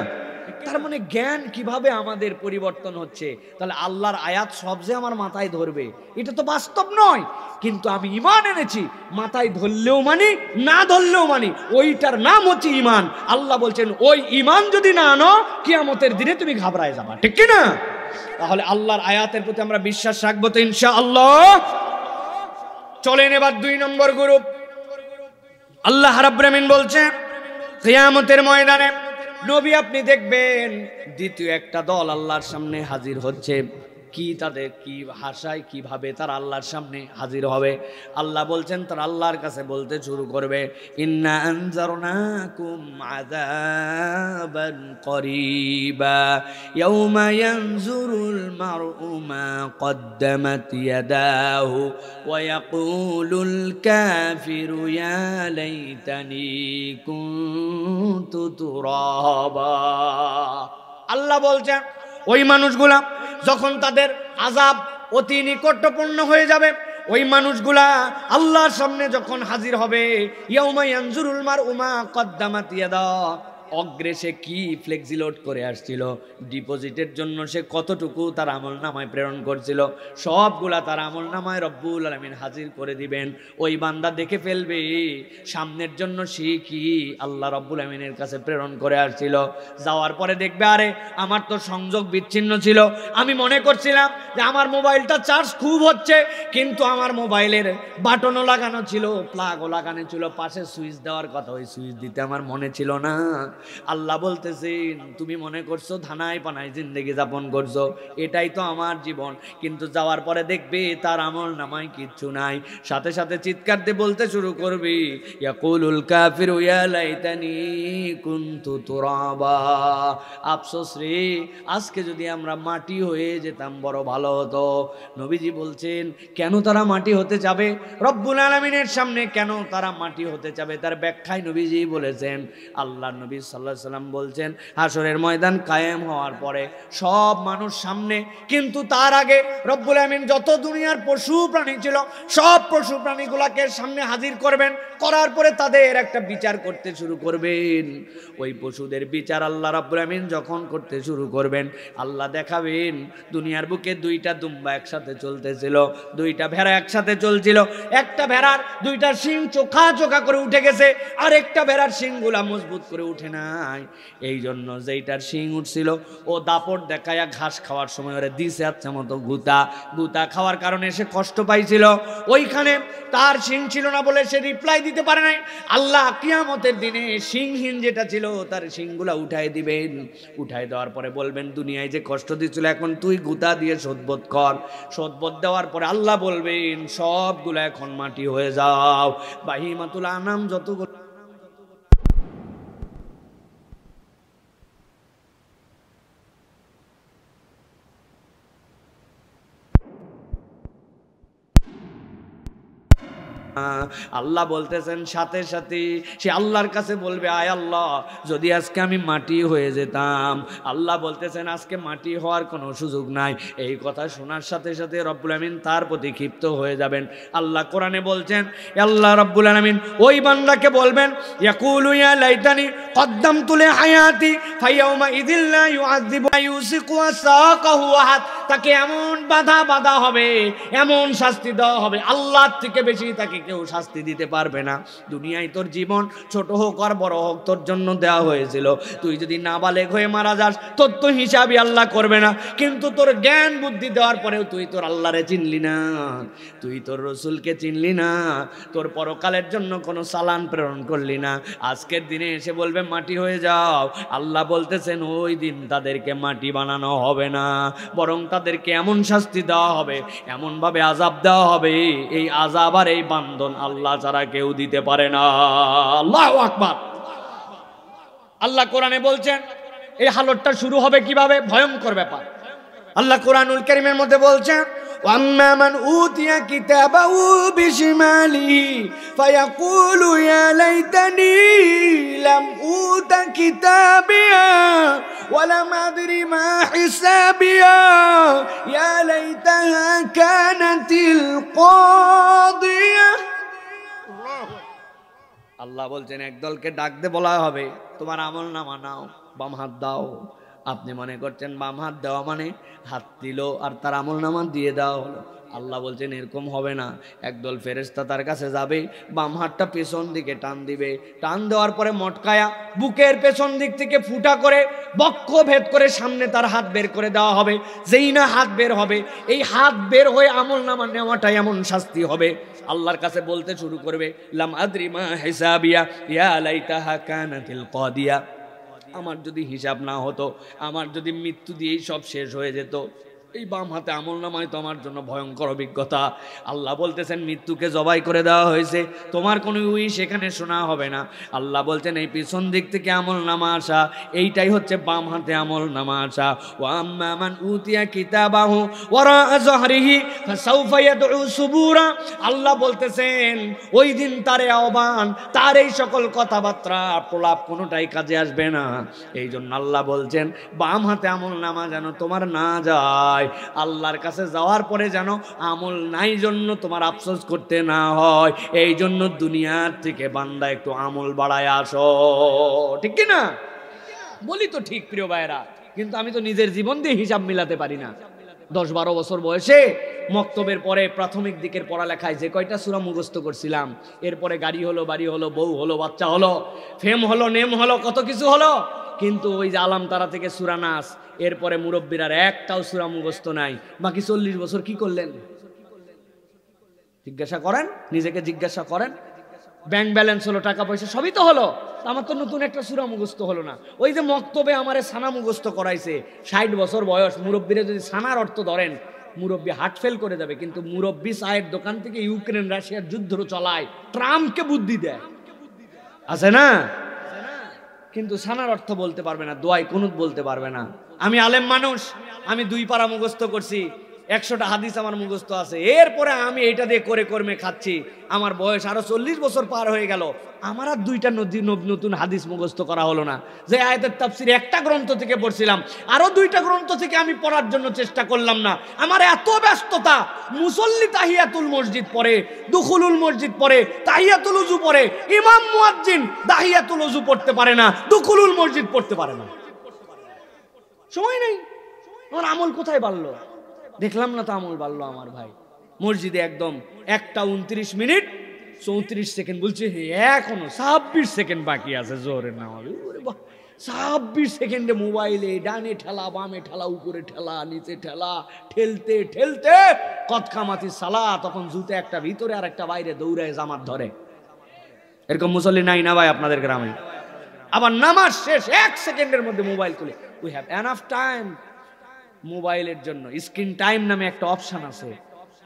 তার মানে জ্ঞান কিভাবে আমাদের পরিবর্তন হচ্ছে। তাহলে আল্লাহর আয়াত সব যে আমার মাথায় ধরবে এটা তো বাস্তব নয়, কিন্তু আমি ঈমান এনেছি, মাথায় ধরলেও মানি না ধরলেও মানি, ওইটার নাম হচ্ছে ঈমান। আল্লাহ বলছেন ওই ঈমান যদি না আনো কিয়ামতের দিনে তুমি ঘাবড়ায় যাবা। ঠিক কি না? তাহলে আল্লাহর আয়াতের প্রতি আমরা বিশ্বাস রাখবো তো ইনশাআল্লাহ। চলেন এবার 2 নম্বর গ্রুপ। আল্লাহ রাব্বুল আমিন বলছেন কিয়ামতের ময়দানে নবী আপনি দেখবেন দ্বিতীয় একটা দল আল্লাহর সামনে হাজির হচ্ছে। কি তাদের কি ভাষায় কিভাবে তারা আল্লাহর সামনে হাজির হবে? আল্লাহ বলছেন তারা আল্লাহর কাছে বলতে শুরু করবে, ইন্না আনজারনাকুম আযাবান করিবা ইয়াউমা ইয়ানজুরুল মারউ মা কদ্দামাত ইয়াদাহু ওয়া ইয়াকুলুল কাফিরু ইয়া লাইতানি কুনতু তুরাবা। আল্লাহ বলছেন ওই মানুষগুলা যখন তাদের আযাব অতি নিকটপূর্ণ হয়ে যাবে, ওই মানুষগুলা আল্লাহর সামনে যখন হাজির হবে, ইয়াউমা ইয়ানজুরুল মারউ মা কদ্দামাত ইয়াদাহু, অগ্রে সে কি ফ্লেক্সি লোড করে আসছিল, ডিপোজিটের জন্য সে কতটুকু তার আমল নামায় প্রেরণ করছিল, সবগুলা তার আমল নামায় রব্বুল আলামিন হাজির করে দিবেন। ওই বান্দা দেখে ফেলবে সামনের জন্য সে কি আল্লাহ রব্বুল আলামিনের কাছে প্রেরণ করে আসছিল। যাওয়ার পরে দেখবে আরে আমার তো সংযোগ বিচ্ছিন্ন ছিল, আমি মনে করছিলাম যে আমার মোবাইলটা চার্জ খুব হচ্ছে, কিন্তু আমার মোবাইলের বাটনও লাগানো ছিল, প্লাগও লাগানো ছিল, পাশে সুইচ দেওয়ার কথা, ওই সুইচ দিতে আমার মনে ছিল না। আল্লাহ বলতেছেন তুমি মনে করছো ধানায় পানায় জিন্দেগি যাপন করছো, এটাই তো আমার জীবন, কিন্তু যাওয়ার পরে দেখবে তার আমল নামায় কিচ্ছু নাই। সাথে সাথে চিৎকার দিয়ে বলতে শুরু করবি, ইয়াকুলুল কাফিরু ইয়া লাইতানি কুনতু তুরাবা, আফসোস রে আজকে যদি আমরা মাটি হয়ে যেতাম বড় ভালো হতো। নবীজি বলছেন কেন তারা মাটি হতে যাবে রব্বুল আলামিনের সামনে, কেন তারা মাটি হতে যাবে তার ব্যাখ্যায় নবীজি বলেছেন। আল্লাহ নবী সাল্লাল্লাহু আলাইহি সাল্লাম বলছেন হাসরের ময়দান কায়েম হওয়ার পরে সব মানুষ সামনে, কিন্তু তার আগে রব্বুল আমিন যত দুনিয়ার পশু প্রাণী ছিল সব পশু প্রাণীগুলোকে সামনে হাজির করবেন, করার পরে তাদের একটা বিচার করতে শুরু করবেন। ওই পশুদের বিচার আল্লাহ রব্বুল আমিন যখন করতে শুরু করবেন, আল্লাহ দেখাবেন দুনিয়ার বুকে 2টা দুম্বা একসাথে চলতেছিল, 2টা ভেড়া একসাথে চলছিল, একটা ভেড়ার 2টা শিং চোখা চোখা করে উঠে গেছে, আর একটা ভেড়ার শিংগুলা মজবুত করে উঠে নাই। এই জন্য যেইটার শিং উঠছিল ও দাপট দেখায়া ঘাস খাওয়ার সময় ওরে দিছে আচ্ছা মতো গুতা খাওয়ার কারণে সে কষ্ট পাইছিল। ওইখানে তার শিং ছিল না বলে সে রিপ্লাই দিতে পারে নাই। আল্লাহ কিয়ামতের দিনে শিংহীন যেটা ছিল তার শিংগুলা উঠাই দিবেন। উঠাই দেওয়ার পরে বলবেন দুনিয়ায় যে কষ্ট দিচ্ছিল এখন তুই গুতা দিয়ে শোধবোধ কর। শোধবোধ দেওয়ার পরে আল্লাহ বলবেন সবগুলো এখন মাটি হয়ে যাও। বাহিমাতুল আনাম যতগুলো আল্লাহ বলতেছেন সাথে সাথে সে আল্লাহর কাছে বলবে আয় আল্লাহ যদি আজকে আমি মাটি হয়ে যেতাম। আল্লাহ বলতেছেন আজকে মাটি হওয়ার কোনো সুযোগ নাই। এই কথা শোনার সাথে সাথে রব্বুল আমিন তার প্রতি ক্ষিপ্ত হয়ে যাবেন। আল্লাহ কোরআনে বলছেন আল্লাহ রব্বুল আমিন ওই বান্দাকে বলবেন ইয়াকুলু ইয়া লাইতানি কদ্দামতু লিহায়াতি ফায়াউমা ইযিল লা ইউআযযিবু ইউসিকু ওয়াসাকাহু আহাদ। তাকে এমন বাধা হবে, এমন শাস্তি দেওয়া হবে আল্লাহর থেকে বেশি তাকে কেউ শাস্তি দিতে পারবে না। দুনিয়ায় তোর জীবন ছোট হোক আর বড় হোক তোর জন্য দেওয়া হয়েছিল। তুই যদি নাবালেগ হয়ে মারা যাস তোর তো হিসাবই আল্লাহ করবে না। কিন্তু তোর জ্ঞান বুদ্ধি দেওয়ার পরেও তুই তোর আল্লাহরে চিনলি না, তুই তোর রসুলকে চিনলি না, তোর পরকালের জন্য কোনো সালান প্রেরণ করলি না। আজকের দিনে এসে বলবে মাটি হয়ে যাও। আল্লাহ বলতেছেন ওই দিন তাদেরকে মাটি বানানো হবে না, বরং তাদেরকে এমন শাস্তি দেওয়া হবে, এমনভাবে আযাব দেওয়া হবে, এই আযাব আর এই বান্ধন আল্লাহ ছাড়া কেউ দিতে পারে না। আল্লাহু আকবার। আল্লাহ কোরআনে বলছেন এই হালতটা শুরু হবে কিভাবে, ভয়ঙ্কর ব্যাপার। আল্লাহ কোরআনুল কারীমের মধ্যে বলছেন ওয়াম্মা মান উতিয়া কিতাবাহু বিশিমালিহি ফায়াকুলু ইয়া লাইতানি লাম উতা কিতাবিয়া ওয়া লাম আদরি মা হিসাবিয়া ইয়া লাইতাহা কানাতিল কাদিয়া। আল্লাহ বলছেন একদলকে ডাক দে বলা হবে তোমার আমলনামা নাও, বাম হাত দাও। আপনি মনে করছেন বাম হাত দেওয়া মানে হাত দিল আর তার আমলনামা দিয়ে দেওয়া হলো। আল্লাহ বলছেন এরকম হবে না। একদল ফেরেশতা তার কাছে যাবে, বাম হাতটা পেছন দিকে টান দিবে, টান দেওয়ার পরে মটকায়া বুকের পেছন দিক থেকে ফুটা করে বক্ষ ভেদ করে সামনে তার হাত বের করে দেওয়া হবে। যেই না হাত বের হবে, এই হাত বের হয়ে আমলনামা নেওয়াটাই এমন শাস্তি হবে। আল্লাহর কাছে বলতে শুরু করবে লাম আদরি মা হিসাবিয়া ইয়া লাইতাহা কানাতিল কাদিয়া। আমার যদি হিসাব না হতো, আমার যদি মৃত্যু দিয়েই সব শেষ হয়ে যেত। এই বাম হাতে আমলনামায় তো আমার জন্য ভয়ঙ্কর অভিজ্ঞতা। আল্লাহ বলতেছেন মৃত্যুকে জবাই করে দেওয়া হয়েছে, তোমার কোনো সেখানে শোনা হবে না। আল্লাহ বলছেন এই পিছন দিক থেকে আমলনামা আসা, এইটাই হচ্ছে বাম হাতে আমলনামা আসা। ওয়া আম্মা মান উতিয়া কিতাবাহু ওয়ারা যহরিহি ফাসাউফা ইয়াদউ সুবুরা। আল্লাহ বলতেছেন ওই দিন তারে আহ্বান, তার এই সকল কথাবার্তা প্রলাপ কোনোটাই কাজে আসবে না। এই জন্য আল্লাহ বলছেন বাম হাতে আমলনামা যেন তোমার না যায়। আল্লাহর কাছে যাওয়ার পরে যেন আমল নাই জন্য তোমার আফসোস করতে না হয়। এই জন্য দুনিয়ার থেকে বান্দা একটু আমল বাড়ায় আসো, ঠিক কি না? বলি তো ঠিক প্রিয় ভাইরা, কিন্তু আমি তো নিজের জীবন দিয়ে হিসাব মিলাতে পারি না। 10-12 বছর বয়সে মক্তবের পরে প্রাথমিক দিকের পড়ালেখায় যে কয়টা সূরা মুখস্থ করছিলাম, এরপরে গাড়ি হলো, বাড়ি হলো, বউ হলো, বাচ্চা হলো, ফেম হলো, নেম হলো, কত কিছু হলো, কিন্তু ওই যে আলাম তারা থেকে সূরা নাস, এরপরে মুরব্বীরা একটাও সূরা মুখস্থ নাই। বাকি 40 বছর কি করলেন? জিজ্ঞাসা করেন, নিজেকে জিজ্ঞাসা করেন। ব্যাংক ব্যালেন্স হলো, টাকা পয়সা সবই তো হলো, আমার তো নতুন একটা সূরা মুখস্থ হলো না। ওই যে মক্তবে আমারে সানা মুখস্থ করাইছে, 60 বছর বয়স মুরব্বীরা যদি সানার অর্থ ধরেন মুরব্বী হার্ট ফেল করে যাবে। কিন্তু মুরব্বী চায়ের দোকান থেকে ইউক্রেন রাশিয়ার যুদ্ধ চলায়, ট্রাম্পকে বুদ্ধি দেয়, আছে না? কিন্তু সানার অর্থ বলতে পারবে না, দোয়াই কুনুত বলতে পারবে না। আমি আলেম মানুষ, আমি 2 পারা মুখস্থ করছি, 100টা হাদিস আমার মুখস্থ আছে। এরপরে আমি এটা দিয়ে করে কর্মে খাচ্ছি, আমার বয়স আরো 40 বছর পার হয়ে গেল, আমার আর 2টা নতুন হাদিস মুখস্থ করা হলো না। যে আয়াতের তাফসীর একটা গ্রন্থ থেকে পড়ছিলাম, আরো 2টা গ্রন্থ থেকে আমি পড়ার জন্য চেষ্টা করলাম না। আমার এত ব্যস্ততা, মুসল্লি তাহিয়াতুল মসজিদ পড়ে, দুখুলুল মসজিদ পড়ে, তাহিয়াতুল ওযু পড়ে, ইমাম মুয়াজ্জিন তাহিয়াতুল ওযু পড়তে পারে না, দুখুলুল মসজিদ পড়তে পারে না, সময় নেই। আমার আমল কোথায় বাড়লো? দেখলাম না তো আমল বাড়লো আমার ভাই। মসজিদে একদম 1টা 29 মিনিট 34 সেকেন্ড, বলছে এখনো 26 সেকেন্ড বাকি আছে জোহরের নামাজ। 26 সেকেন্ডে মোবাইলে ডানে ঠেলা বামে ঠেলা উপরে ঠেলা নিচে ঠেলা, ঠেলতে ঠেলতে কতকামাতি সালা, তখন জুতে একটা ভিতরে আর একটা বাইরে দৌড়ায় জামাত ধরে। এরকম মুসল্লি নাই না ভাই আপনাদের গ্রামে? আবার নামাজ শেষ 1 সেকেন্ডের মধ্যে মোবাইল খুলে, উই হ্যাভ এনাফ টাইম। মোবাইলের জন্য স্ক্রিন টাইম নামে একটা অপশন আছে,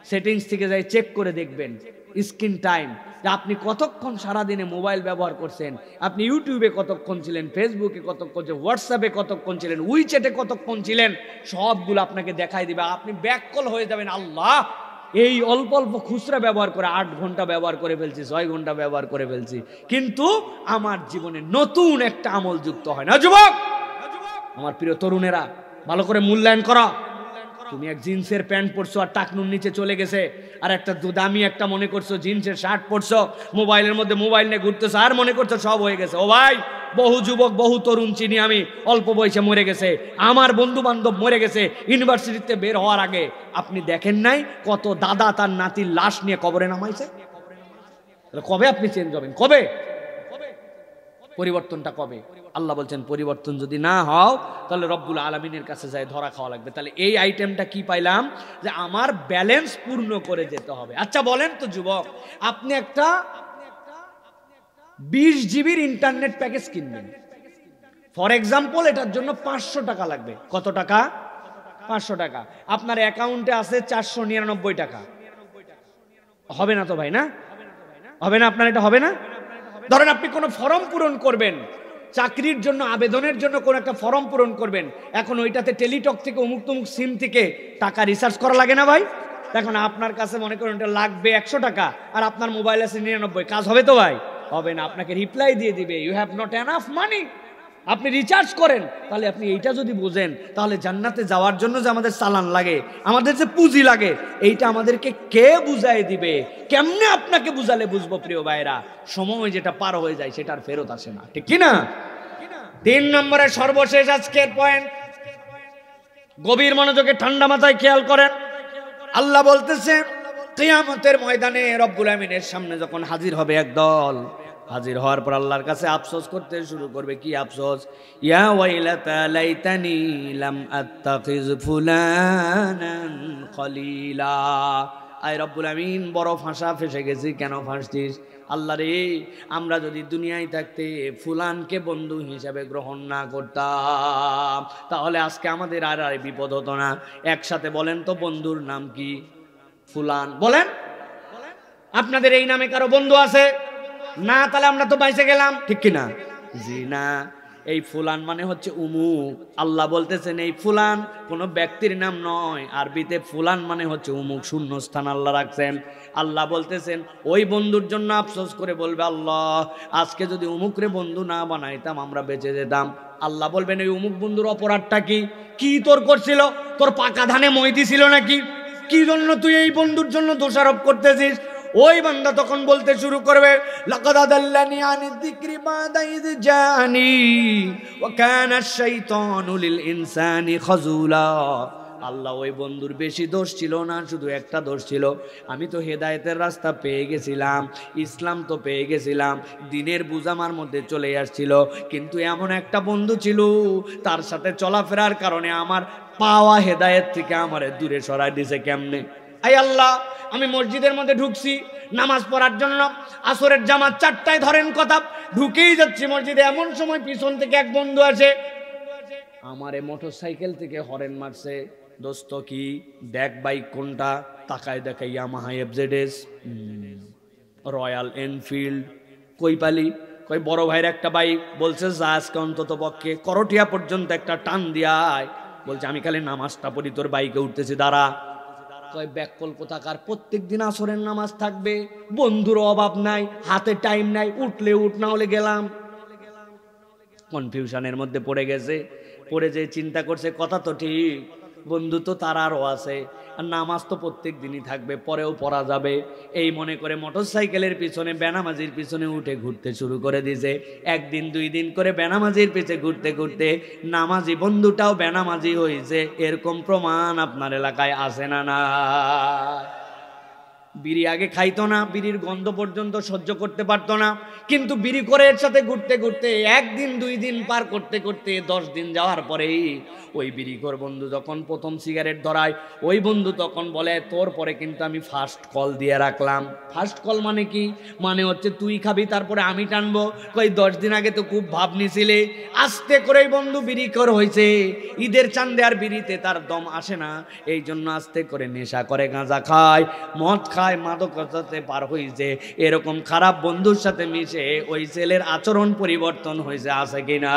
সেটিংস থেকে যাই চেক করে দেখবেন স্ক্রিন টাইম, যে আপনি কতক্ষণ সারাদিনে মোবাইল ব্যবহার করছেন, আপনি ইউটিউবে কতক্ষণ ছিলেন, ফেসবুকে কতক্ষণ ছিলেন, হোয়াটসঅ্যাপে কতক্ষণ ছিলেন, উইচ্যাটে কতক্ষণ ছিলেন, সবগুলো আপনাকে দেখাই দিবে। আপনি ব্যাককল হয়ে যাবেন, আল্লাহ এই অল্প অল্প খুচরা ব্যবহার করে 8 ঘন্টা ব্যবহার করে ফেলছি, 6 ঘন্টা ব্যবহার করে ফেলছি, কিন্তু আমার জীবনে নতুন একটা আমল যুক্ত হয় না। যুবক, আমার প্রিয় তরুণেরা, ভালো করে মূল্যায়ন করো। তুমি এক জিন্সের প্যান্ট পরছো আর টাকনুর নিচে চলে গেছে, আর একটা দামি একটা মনে করছো জিন্সের শার্ট পরছো, মোবাইলের মধ্যে মোবাইল নিয়ে ঘুরতেছো আর মনে করছো সব হয়ে গেছে। ও ভাই, বহু যুবক বহু তরুণ চিনি আমি, অল্প বয়সে মরে গেছে, আমার বন্ধু বান্ধব মরে গেছে ইউনিভার্সিটিতে বের হওয়ার আগে। আপনি দেখেন নাই কত দাদা তার নাতির লাশ নিয়ে কবরে নামাইছে? কবে আপনি চেঞ্জ হবেন? কবে পরিবর্তনটা কবে? আল্লাহ বলছেন পরিবর্তন যদি না হও তাহলে রব্বুল আলামিনের কাছে যায় ধরা খাওয়া লাগবে। তাহলে এই আইটেমটা কি পাইলাম, যে আমার ব্যালেন্স পূর্ণ করে যেতে হবে। আচ্ছা বলেন তো যুবক, আপনি একটা 20 জিবির ইন্টারনেট প্যাকেজ কিনবেন, ফর এক্সাম্পল এটার জন্য 500 টাকা লাগবে। কত টাকা? 500 টাকা। আপনার অ্যাকাউন্টে আছে 499 টাকা। হবে না তো ভাই? না হবে না? আপনার এটা হবে না? ধরেন আপনি কোনো ফর্ম পূরণ করবেন, চাকরির জন্য আবেদনের জন্য কোন একটা ফর্ম পূরণ করবেন, এখন ওইটাতে টেলিটক থেকে অমুক তমুক সিম থেকে টাকা রিচার্জ করা লাগে না ভাই? এখন আপনার কাছে মনে করেন এটা লাগবে 100 টাকা, আর আপনার মোবাইল আছে 99, কাজ হবে তো ভাই? হবে না। আপনাকে রিপ্লাই দিয়ে দিবে, you have not enough money. আপনি রিচার্জ করেন। তাহলে আপনি এইটা যদি বুঝেন, তাহলে জান্নাতে যাওয়ার জন্য যে আমাদের চালান লাগে, আমাদের যে পুঁজি লাগে, এইটা আমাদেরকে কে বুঝাই দিবে? কেমনে আপনাকে বুঝালে বুঝবো প্রিয় ভাইরা? সময় যেটা পার হয়ে যায় সেটা আর ফেরত আসে না, ঠিক কি না? 3 নম্বরে সর্বশেষ আজকের পয়েন্ট, গভীর মনোযোগে ঠান্ডা মাথায় খেয়াল করেন। আল্লাহ বলতেছে কিয়ামতের ময়দানে রব্বুল আমিনের সামনে যখন হাজির হবে একদল, হাজির হওয়ার পর আল্লাহর কাছে আফসোস করতে শুরু করবে। কি আফসোস? ইয়া ওয়াইলাতা লাইতানি লাম আত্তাখিজ ফুলানান খলিলা। আয় রব্বুল আমিন, বড় ফাঁসা ফেসে গেছি। কেন ফাঁসছিস? আল্লাহ রে, আমরা যদি দুনিয়ায় থাকতে ফুলানকে বন্ধু হিসেবে গ্রহণ না করতাম, তাহলে আজকে আমাদের আর বিপদ হতো না। একসাথে বলেন তো, বন্ধুর নাম কি? ফুলান। বলেন, আপনাদের এই নামে কারো বন্ধু আছে না? তাহলে আমরা তো বাইসে গেলাম, ঠিক কিনা? জি না। এই ফুলান মানে হচ্ছে উমুক। আল্লাহ বলতেছেন এই ফুলান কোনো ব্যক্তির নাম নয়, আরবিতে ফুলান মানে হচ্ছে উমুক, শূন্যস্থান আল্লাহ রাখছেন। আল্লাহ বলতেছেন ওই বন্ধুর জন্য আফসোস করে বলবে, আল্লাহ আজকে যদি উমুকরে বন্ধু না বানাইতাম আমরা বেঁচে যেতাম। আল্লাহ বলবেন এই উমুক বন্ধুর অপরাধটা কি? কি তোর করছিল? তোর পাকা ধানে মই দিছিল নাকি? কি জন্য তুই এই বন্ধুর জন্য দোষারোপ করতেছিস? ওই বান্দা তখন বলতে শুরু করবে, লাকাদ আদাল্লানি আনিয যিকরি বাদা ইয জানি ওয়া কানা আশ-শাইতানু লিল ইনসানি খাযুলা। আল্লাহ ওই বন্ধুর বেশি দোষ ছিল না, শুধু একটা দোষ ছিল, আমি তো হেদায়েতের রাস্তা পেয়ে গেছিলাম, ইসলাম তো পেয়ে গেছিলাম, দিনের বুঝ আমার মধ্যে চলে আসছিল, কিন্তু এমন একটা বন্ধু ছিল তার সাথে চলাফেরার কারণে আমার পাওয়া হেদায়েত থেকে আমারে দূরে সরাই দিয়েছে। কেমনে? আই আল্লাহ, আমি মসজিদের মধ্যে ঢুকছি নামাজ পড়ার জন্য, আসরের জামাত 4টায় ধরেন কথা, ঢুকেই যাচ্ছি মসজিদে, এমন সময় পিছন থেকে এক বন্ধু আসে, আমারে মোটরসাইকেল থেকে হরেন মারছে। দোস্ত কি? দেখ বাইক কোনটা? তাকায় দেখে ইয়ামাহা এফজেডএস, রয়্যাল এনফিল্ড। কই পালি? কই বড় ভাইয়ের একটা বাইক। বলছে যা আজকে অন্তত পক্ষে করটিয়া পর্যন্ত একটা টান দিয়ায়। বলছে আমি খালি নামাজটা পড়ি, তোর বাইকে উঠতেছি, দাঁড়া। কয় ব্যাককল কোথাকার, প্রত্যেক দিন আসরের নামাজ থাকবে, বন্ধুর অভাব নাই, হাতে টাইম নাই, উঠলে উঠ, না হলে গেলাম। কনফিউশনের মধ্যে পড়ে গেছে। পড়ে যে চিন্তা করছে কথা তো ঠিক, বন্ধু তো তার আরও আছে, আর নামাজ তো প্রত্যেক দিনই থাকবে, পরেও পড়া যাবে, এই মনে করে মোটরসাইকেলের পিছনে বেনামাজির পিছনে উঠে ঘুরতে শুরু করে দিয়েছে। 1 দিন 2 দিন করে বেনামাজির পিছে ঘুরতে ঘুরতে নামাজি বন্ধুটাও বেনামাজি হয়েছে। এরকম প্রমাণ আপনার এলাকায় আছে না? না বিড়ি আগে খাইতো না, বিড়ির গন্ধ পর্যন্ত সহ্য করতে পারতো না, কিন্তু বিড়ি করে এর সাথে ঘুরতে ঘুরতে 1 দিন 2 দিন পার করতে করতে 10 দিন যাওয়ার পরেই ওই বিড়িখোর বন্ধু যখন প্রথম সিগারেট ধরায়, ওই বন্ধু তখন বলে তোর পরে কিন্তু আমি ফার্স্ট কল দিয়ে রাখলাম। ফার্স্ট কল মানে কি? মানে হচ্ছে তুই খাবি তারপরে আমি টানবো। কই 10 দিন আগে তো খুব ভাব নিছিলে। আস্তে করেই বন্ধু বিড়িখোর হয়েছে, ঈদের চাঁদে আর বিড়িতে তার দম আসে না, এই জন্য আস্তে করে নেশা করে, গাঁজা খায়, মদ খায়, মাদকতাতে পার হয়েছে। এরকম খারাপ বন্ধুর সাথে মিশে ওই ছেলের আচরণ পরিবর্তন হয়েছে, আছে কিনা?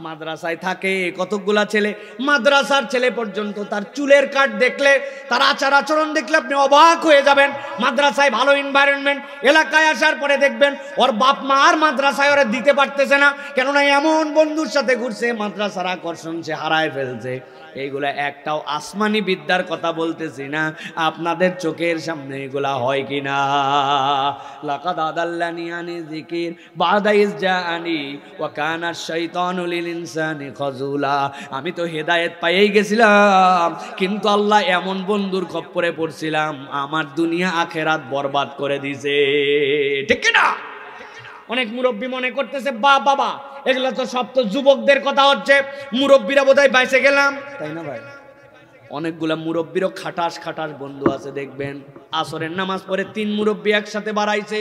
মাদ্রাসায় থাকে কতগুলা ছেলে, মাদ্রাসার ছেলে পর্যন্ত তার চুলের কাট দেখলে, তার আচার আচরণ দেখলে আপনি অবাক হয়ে যাবেন। মাদ্রাসায় ভালো এনভায়রনমেন্ট, এলাকায় আসার পরে দেখবেন ওর বাপ মা আর মাদ্রাসায় ওরা দিতে পারতেছে না, কেননা এমন বন্ধুর সাথে ঘুরছে, মাদ্রাসার আকর্ষণ সে হারায় ফেলছে। এইগুলা একটাও আসমানি বিদ্যার কথা বলতেছি না, আপনাদের চোখের সামনে এগুলা হয় কিনা? লাকাদ আদাল্লানি আনি যিকির বাদা ইজ জাআনি ওয়া কানা শাইতানু লিল ইনসানি খাযুলা। আমি তো হেদায়েত পাইয়েই গেছিলাম, কিন্তু আল্লাহ এমন বন্ধুর খপ্পরে পড়ছিলাম আমার দুনিয়া আখেরাত বরবাদ করে দিয়েছে। ঠিক না? অনেক মুরব্বী মনে করতেছে বাবা এগুলা তো সব তো যুবকদের কথা হচ্ছে, মুরব্বীরা বোধহয় বাইসে গেলাম, তাই না ভাই? অনেকগুলা মুরব্বীরও খাটাস খাটাস বন্ধু আছে, দেখবেন আসরের নামাজ পড়ে 3 মুরব্বী একসাথে বাড়াইছে,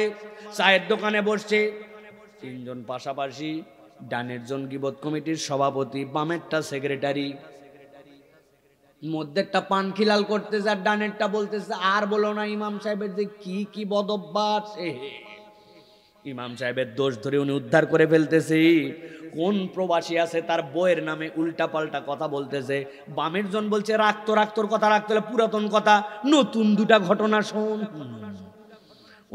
চায়ের দোকানে বসছে, 3 জন পাশাপাশি, ডানের জন গীবত কমিটির সভাপতি, বামেরটা সেক্রেটারি, মধ্যেরটা পান খিলাল করতেছে আর ডানেরটা বলতেছে আর বলো না ইমাম সাহেবের যে কি কি বদ অভ্যাস। ইমাম সাহেবের দোষ ধরে উনি উদ্ধার করে ফেলতেছি। কোন প্রবাসী আছে তার বইয়ের নামে উল্টা পাল্টা কথা বলতেছে, বামের জন বলছে রাখতোর কথা রাখতে হলে পুরাতন কথা, নতুন 2টা ঘটনা শোন।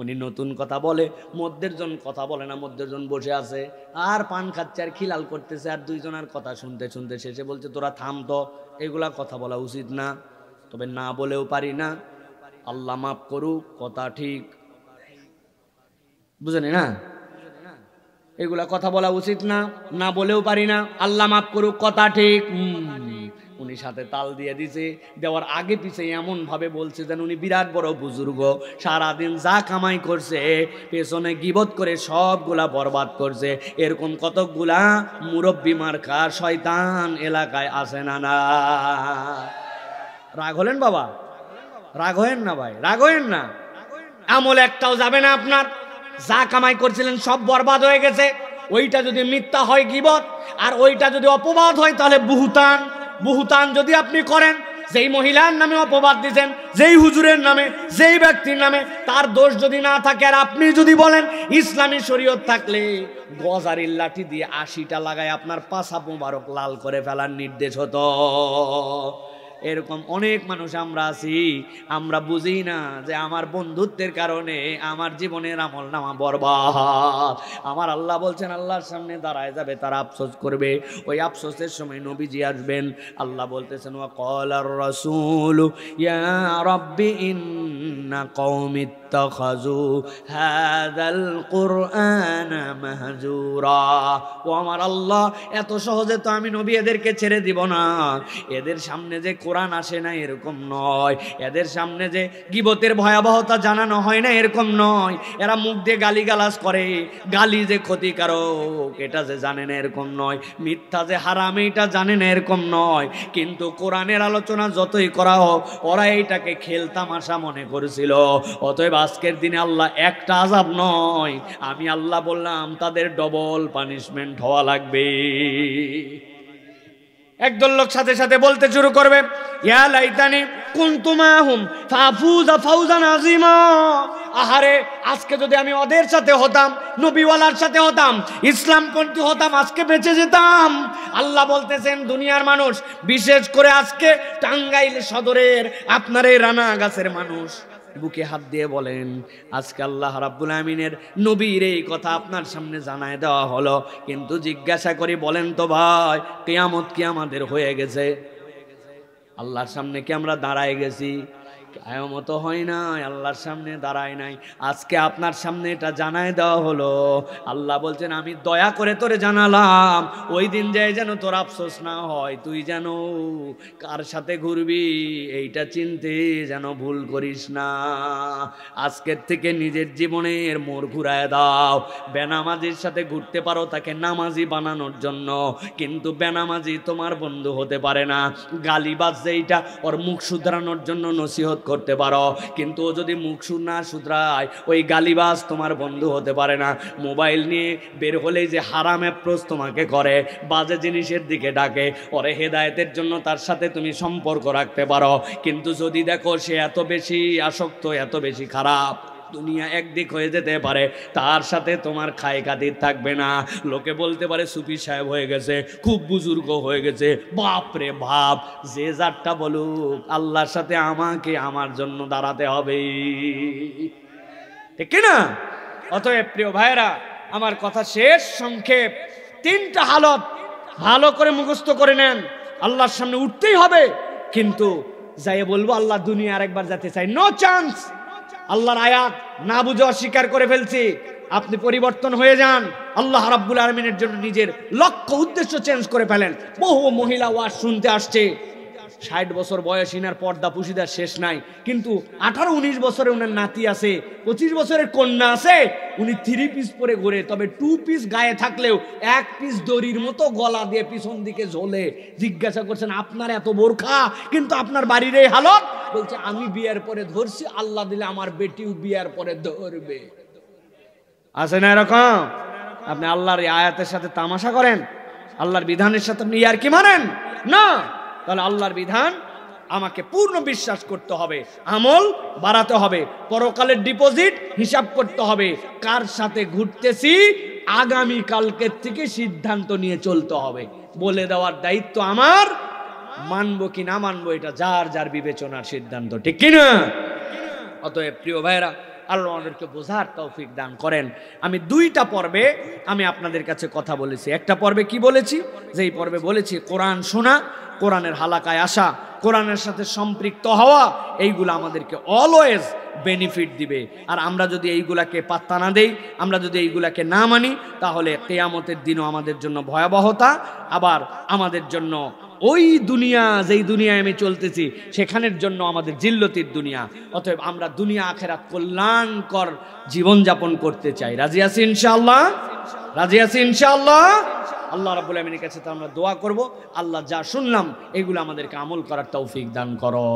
উনি নতুন কথা বলে, মধ্যের জন কথা বলে না, মধ্যের জন বসে আছে আর পান খাচ্ছে আর খিলাল করতেছে, আর 2 জনের কথা শুনতে শুনতে শেষে বলছে তোরা থাম তো, এগুলা কথা বলা উচিত না। তবে না বলেও পারি না, আল্লাহ মাফ করুক, কথা ঠিক, বুঝেন না? এগুলা কথা বলা উচিত না, না বলেও পারি না, আল্লাহ মাফ করুক, কথা ঠিক। উনি সাথে তাল দিয়ে দিছে, দেওয়ার আগে পিছে এমন ভাবে বলছে যেন উনি বিরাট বড় বুজুর্গ, সারাদিন যা কামাই করছে পেছনে গীবত করে সবগুলা বরবাদ করছে। এরকম কতগুলা মুরব্বি মার্কা শয়তান এলাকায় আসে না? না রাগ হলেন বাবা? রাগ হয়েন না ভাই, রাগ হয়েন না। আমল একটাও যাবে না আপনার, যা কামাই করছিলেন সব বরবাদ হয়ে গেছে। ওইটা যদি মিথ্যা হয় গীবত, আর ওইটা যদি অপবাদ হয় তাহলে বুহতান। বুহতান যদি আপনি করেন, যেই মহিলার নামে অপবাদ দিচ্ছেন, যেই হুজুরের নামে, যেই ব্যক্তির নামে, তার দোষ যদি না থাকে আর আপনি যদি বলেন, ইসলামী শরীয়ত থাকলে গজারির লাঠি দিয়ে 80টা লাগায় আপনার পাছা মোবারক লাল করে ফেলার নির্দেশ হতো। এরকম অনেক মানুষ আমরা আছি, আমরা বুঝি না যে আমার বন্ধুত্বের কারণে আমার জীবনের আমল নামা বরবাদ। আমার আল্লাহ বলছেন আল্লাহর সামনে দাঁড়ায় যাবে, তারা আফসোস করবে। ওই আফসোসের সময় নবীজি আসবেন। আল্লাহ বলতেছেন ওয়া ক্বালার রাসূলু ইয়া রাব্বি ইন্না কওমি ইত্তাখাযু হাযাল কুরআনা মাহজুরা। ও আমার আল্লাহ, এত সহজে তো আমি নবী এদেরকে ছেড়ে দিব না। এদের সামনে যে কোরআন আসে না এরকম নয়, এদের সামনে যে গীবতের ভয়াবহতা জানানো হয় না এরকম নয়, এরা মুখ দিয়ে গালিগালাজ করে, গালি যে ক্ষতিকারক এটা যে জানে না এরকম নয়, মিথ্যা যে হারাম এটা জানে না এরকম নয়, কিন্তু কোরআনের আলোচনা যতই করা হোক ওরা এইটাকে খেলতামাশা মনে করেছিল। অতএব আজকের দিনে আল্লাহ একটা আযাব নয়, আমি আল্লাহ বললাম তাদের ডবল পানিশমেন্ট হওয়া লাগবে। একদল লোক সাথে সাথে বলতে শুরু করবে ইয়া লাইতানি কুনতু মাহুম ফাফুযা ফাওজান আযীমা। আহারে, আজকে যদি আমি ওদের সাথে হতাম, নবীওয়ালার সাথে হতাম, ইসলামপন্থী হতাম, আজকে বেঁচে যেতাম। আল্লাহ বলতেছেন দুনিয়ার মানুষ, বিশেষ করে আজকে টাঙ্গাইল সদরের আপনার এই রানা গাছের মানুষ, বুকে হাত দিয়ে বলেন আজকে আল্লাহ রাব্বুল আমিনের নবীর এই কথা আপনার সামনে জানায় দেওয়া হলো, কিন্তু জিজ্ঞাসা করি বলেন তো ভাই, কিয়ামত কি আমাদের হয়ে গেছে? আল্লাহর সামনে কি আমরা দাঁড়ায় গেছি? কিয়ামত হয় নাই, আল্লাহর সামনে দাঁড়ায় নাই। আজকে আপনার সামনে এটা জানায় দেওয়া হলো। আল্লাহ বলছেন আমি দয়া করে তোরে জানালাম, ওই দিন যায় যেন তোর আফসোস না হয়, তুই যেন কার সাথে ঘুরবি এইটা চিনতে যেন ভুল করিস না। আজকের থেকে নিজের জীবনের মোড় ঘুরায় দাও। বেনামাজির সাথে ঘুরতে পারো তাকে নামাজি বানানোর জন্য, কিন্তু বেনামাজি তোমার বন্ধু হতে পারে না। গালিবাজ যেইটা ওর মুখ শুধরানোর জন্য নসিহত করতে পারো, কিন্তু ও যদি মুখ না শুধরায় ওই গালিবাজ তোমার বন্ধু হতে পারে না। মোবাইল নিয়ে বের হলেই যে হারাম অ্যাপ্রোচ তোমাকে করে, বাজে জিনিসের দিকে ডাকে, ওরে হেদায়েতের জন্য তার সাথে তুমি সম্পর্ক রাখতে পারো, কিন্তু যদি দেখো সে এত বেশি আসক্ত, এত বেশি খারাপ, দুনিয়া একদিক হয়ে যেতে পারে, তার সাথে তোমার খায় খাতির থাকবে না। লোকে বলতে পারে সুফি সাহেব হয়ে গেছে, খুব বুজুর্গ হয়ে গেছে, বাপ রে বাপ, যে যারটা বলুক, আল্লাহর সাথে আমাকে আমার জন্য দাঁড়াতে হবে, ঠিক না? অতএব প্রিয় ভাইরা, আমার কথা শেষ, সংক্ষেপ, তিনটা হালত ভালো করে মুখস্থ করে নেন। আল্লাহর সামনে উঠতেই হবে, কিন্তু যাই বলবো আল্লাহ দুনিয়া আরেকবার যেতে চাই, নো চান্স। আল্লাহর আয়াত না বুঝে অস্বীকার করে ফেলছি, আপনি পরিবর্তন হয়ে যান। আল্লাহ রাব্বুল আলামিনের জন্য নিজের লক্ষ্য উদ্দেশ্য চেঞ্জ করে ফেলেন। বহু মহিলা ওয়াজ শুনতে আসছে, 60 বছর বয়স, ইনার পর্দা পুশিদার শেষ নাই, কিন্তু 18-19 বছরে ওনার নাতি আছে, 25 বছরের কন্যা আছে, উনি 3 পিস পরে ঘোরে, তবে 2 পিস গায়ে থাকলেও 1 পিস দড়ির মতো গলা দিয়ে পিছন দিকে ঝোলে। জিজ্ঞাসা করছেন আপনার এত বোরখা, কিন্তু আপনার বাড়ির এই হালত? বলছে আমি বিয়ের পরে ধরছি, আল্লাহ দিলে আমার বেটিও বিয়ের পরে ধরবে। আছে না এরকম? আপনি আল্লাহর আয়াতের সাথে তামাশা করেন, আল্লাহর বিধানের সাথে আপনি ইয়ার কি মানেন না? তাহলে আল্লাহর বিধান আমাকে পূর্ণ বিশ্বাস করতে হবে, আমল বাড়াতে হবে, পরকালের ডিপোজিট হিসাব করতে হবে, কার সাথে ঘুরতেছি আগামী কালকের থেকে সিদ্ধান্ত নিয়ে চলতে হবে। বলে দেওয়ার দায়িত্ব আমার, মানবো কি না মানবো এটা যার যার বিবেচনার সিদ্ধান্ত, ঠিক কিনা? অতএব প্রিয় ভাইরা, আল্লাহ আমাদেরকে বোঝার তৌফিক দান করেন। আমি 2টা পর্বে আমি আপনাদের কাছে কথা বলেছি। একটা পর্বে কি বলেছি? যে এই পর্বে বলেছি কোরআন শোনা, কোরআনের হালাকায় আসা, কোরআনের সাথে সম্পৃক্ত হওয়া, এইগুলো আমাদেরকে অলওয়েজ বেনিফিট দিবে। আর আমরা যদি এইগুলাকে পাত্তা না দেই, আমরা যদি এইগুলাকে না মানি, তাহলে কিয়ামতের দিনও আমাদের জন্য ভয়াবহতা, আবার আমাদের জন্য ওই দুনিয়া, যেই দুনিয়ায় আমি চলতেছি সেখানের জন্য আমাদের জিল্লতির দুনিয়া। অতএব আমরা দুনিয়া আখেরাত কল্যাণকর জীবনযাপন করতে চাই। রাজি আছি ইনশাআল্লাহ? রাজি আছি ইনশাআল্লাহ? আল্লাহ রাব্বুল আলামিনের কাছে তো আমরা দোয়া করব, আল্লাহ যা শুনলাম এগুলো আমাদেরকে আমল করার তৌফিক দান করো।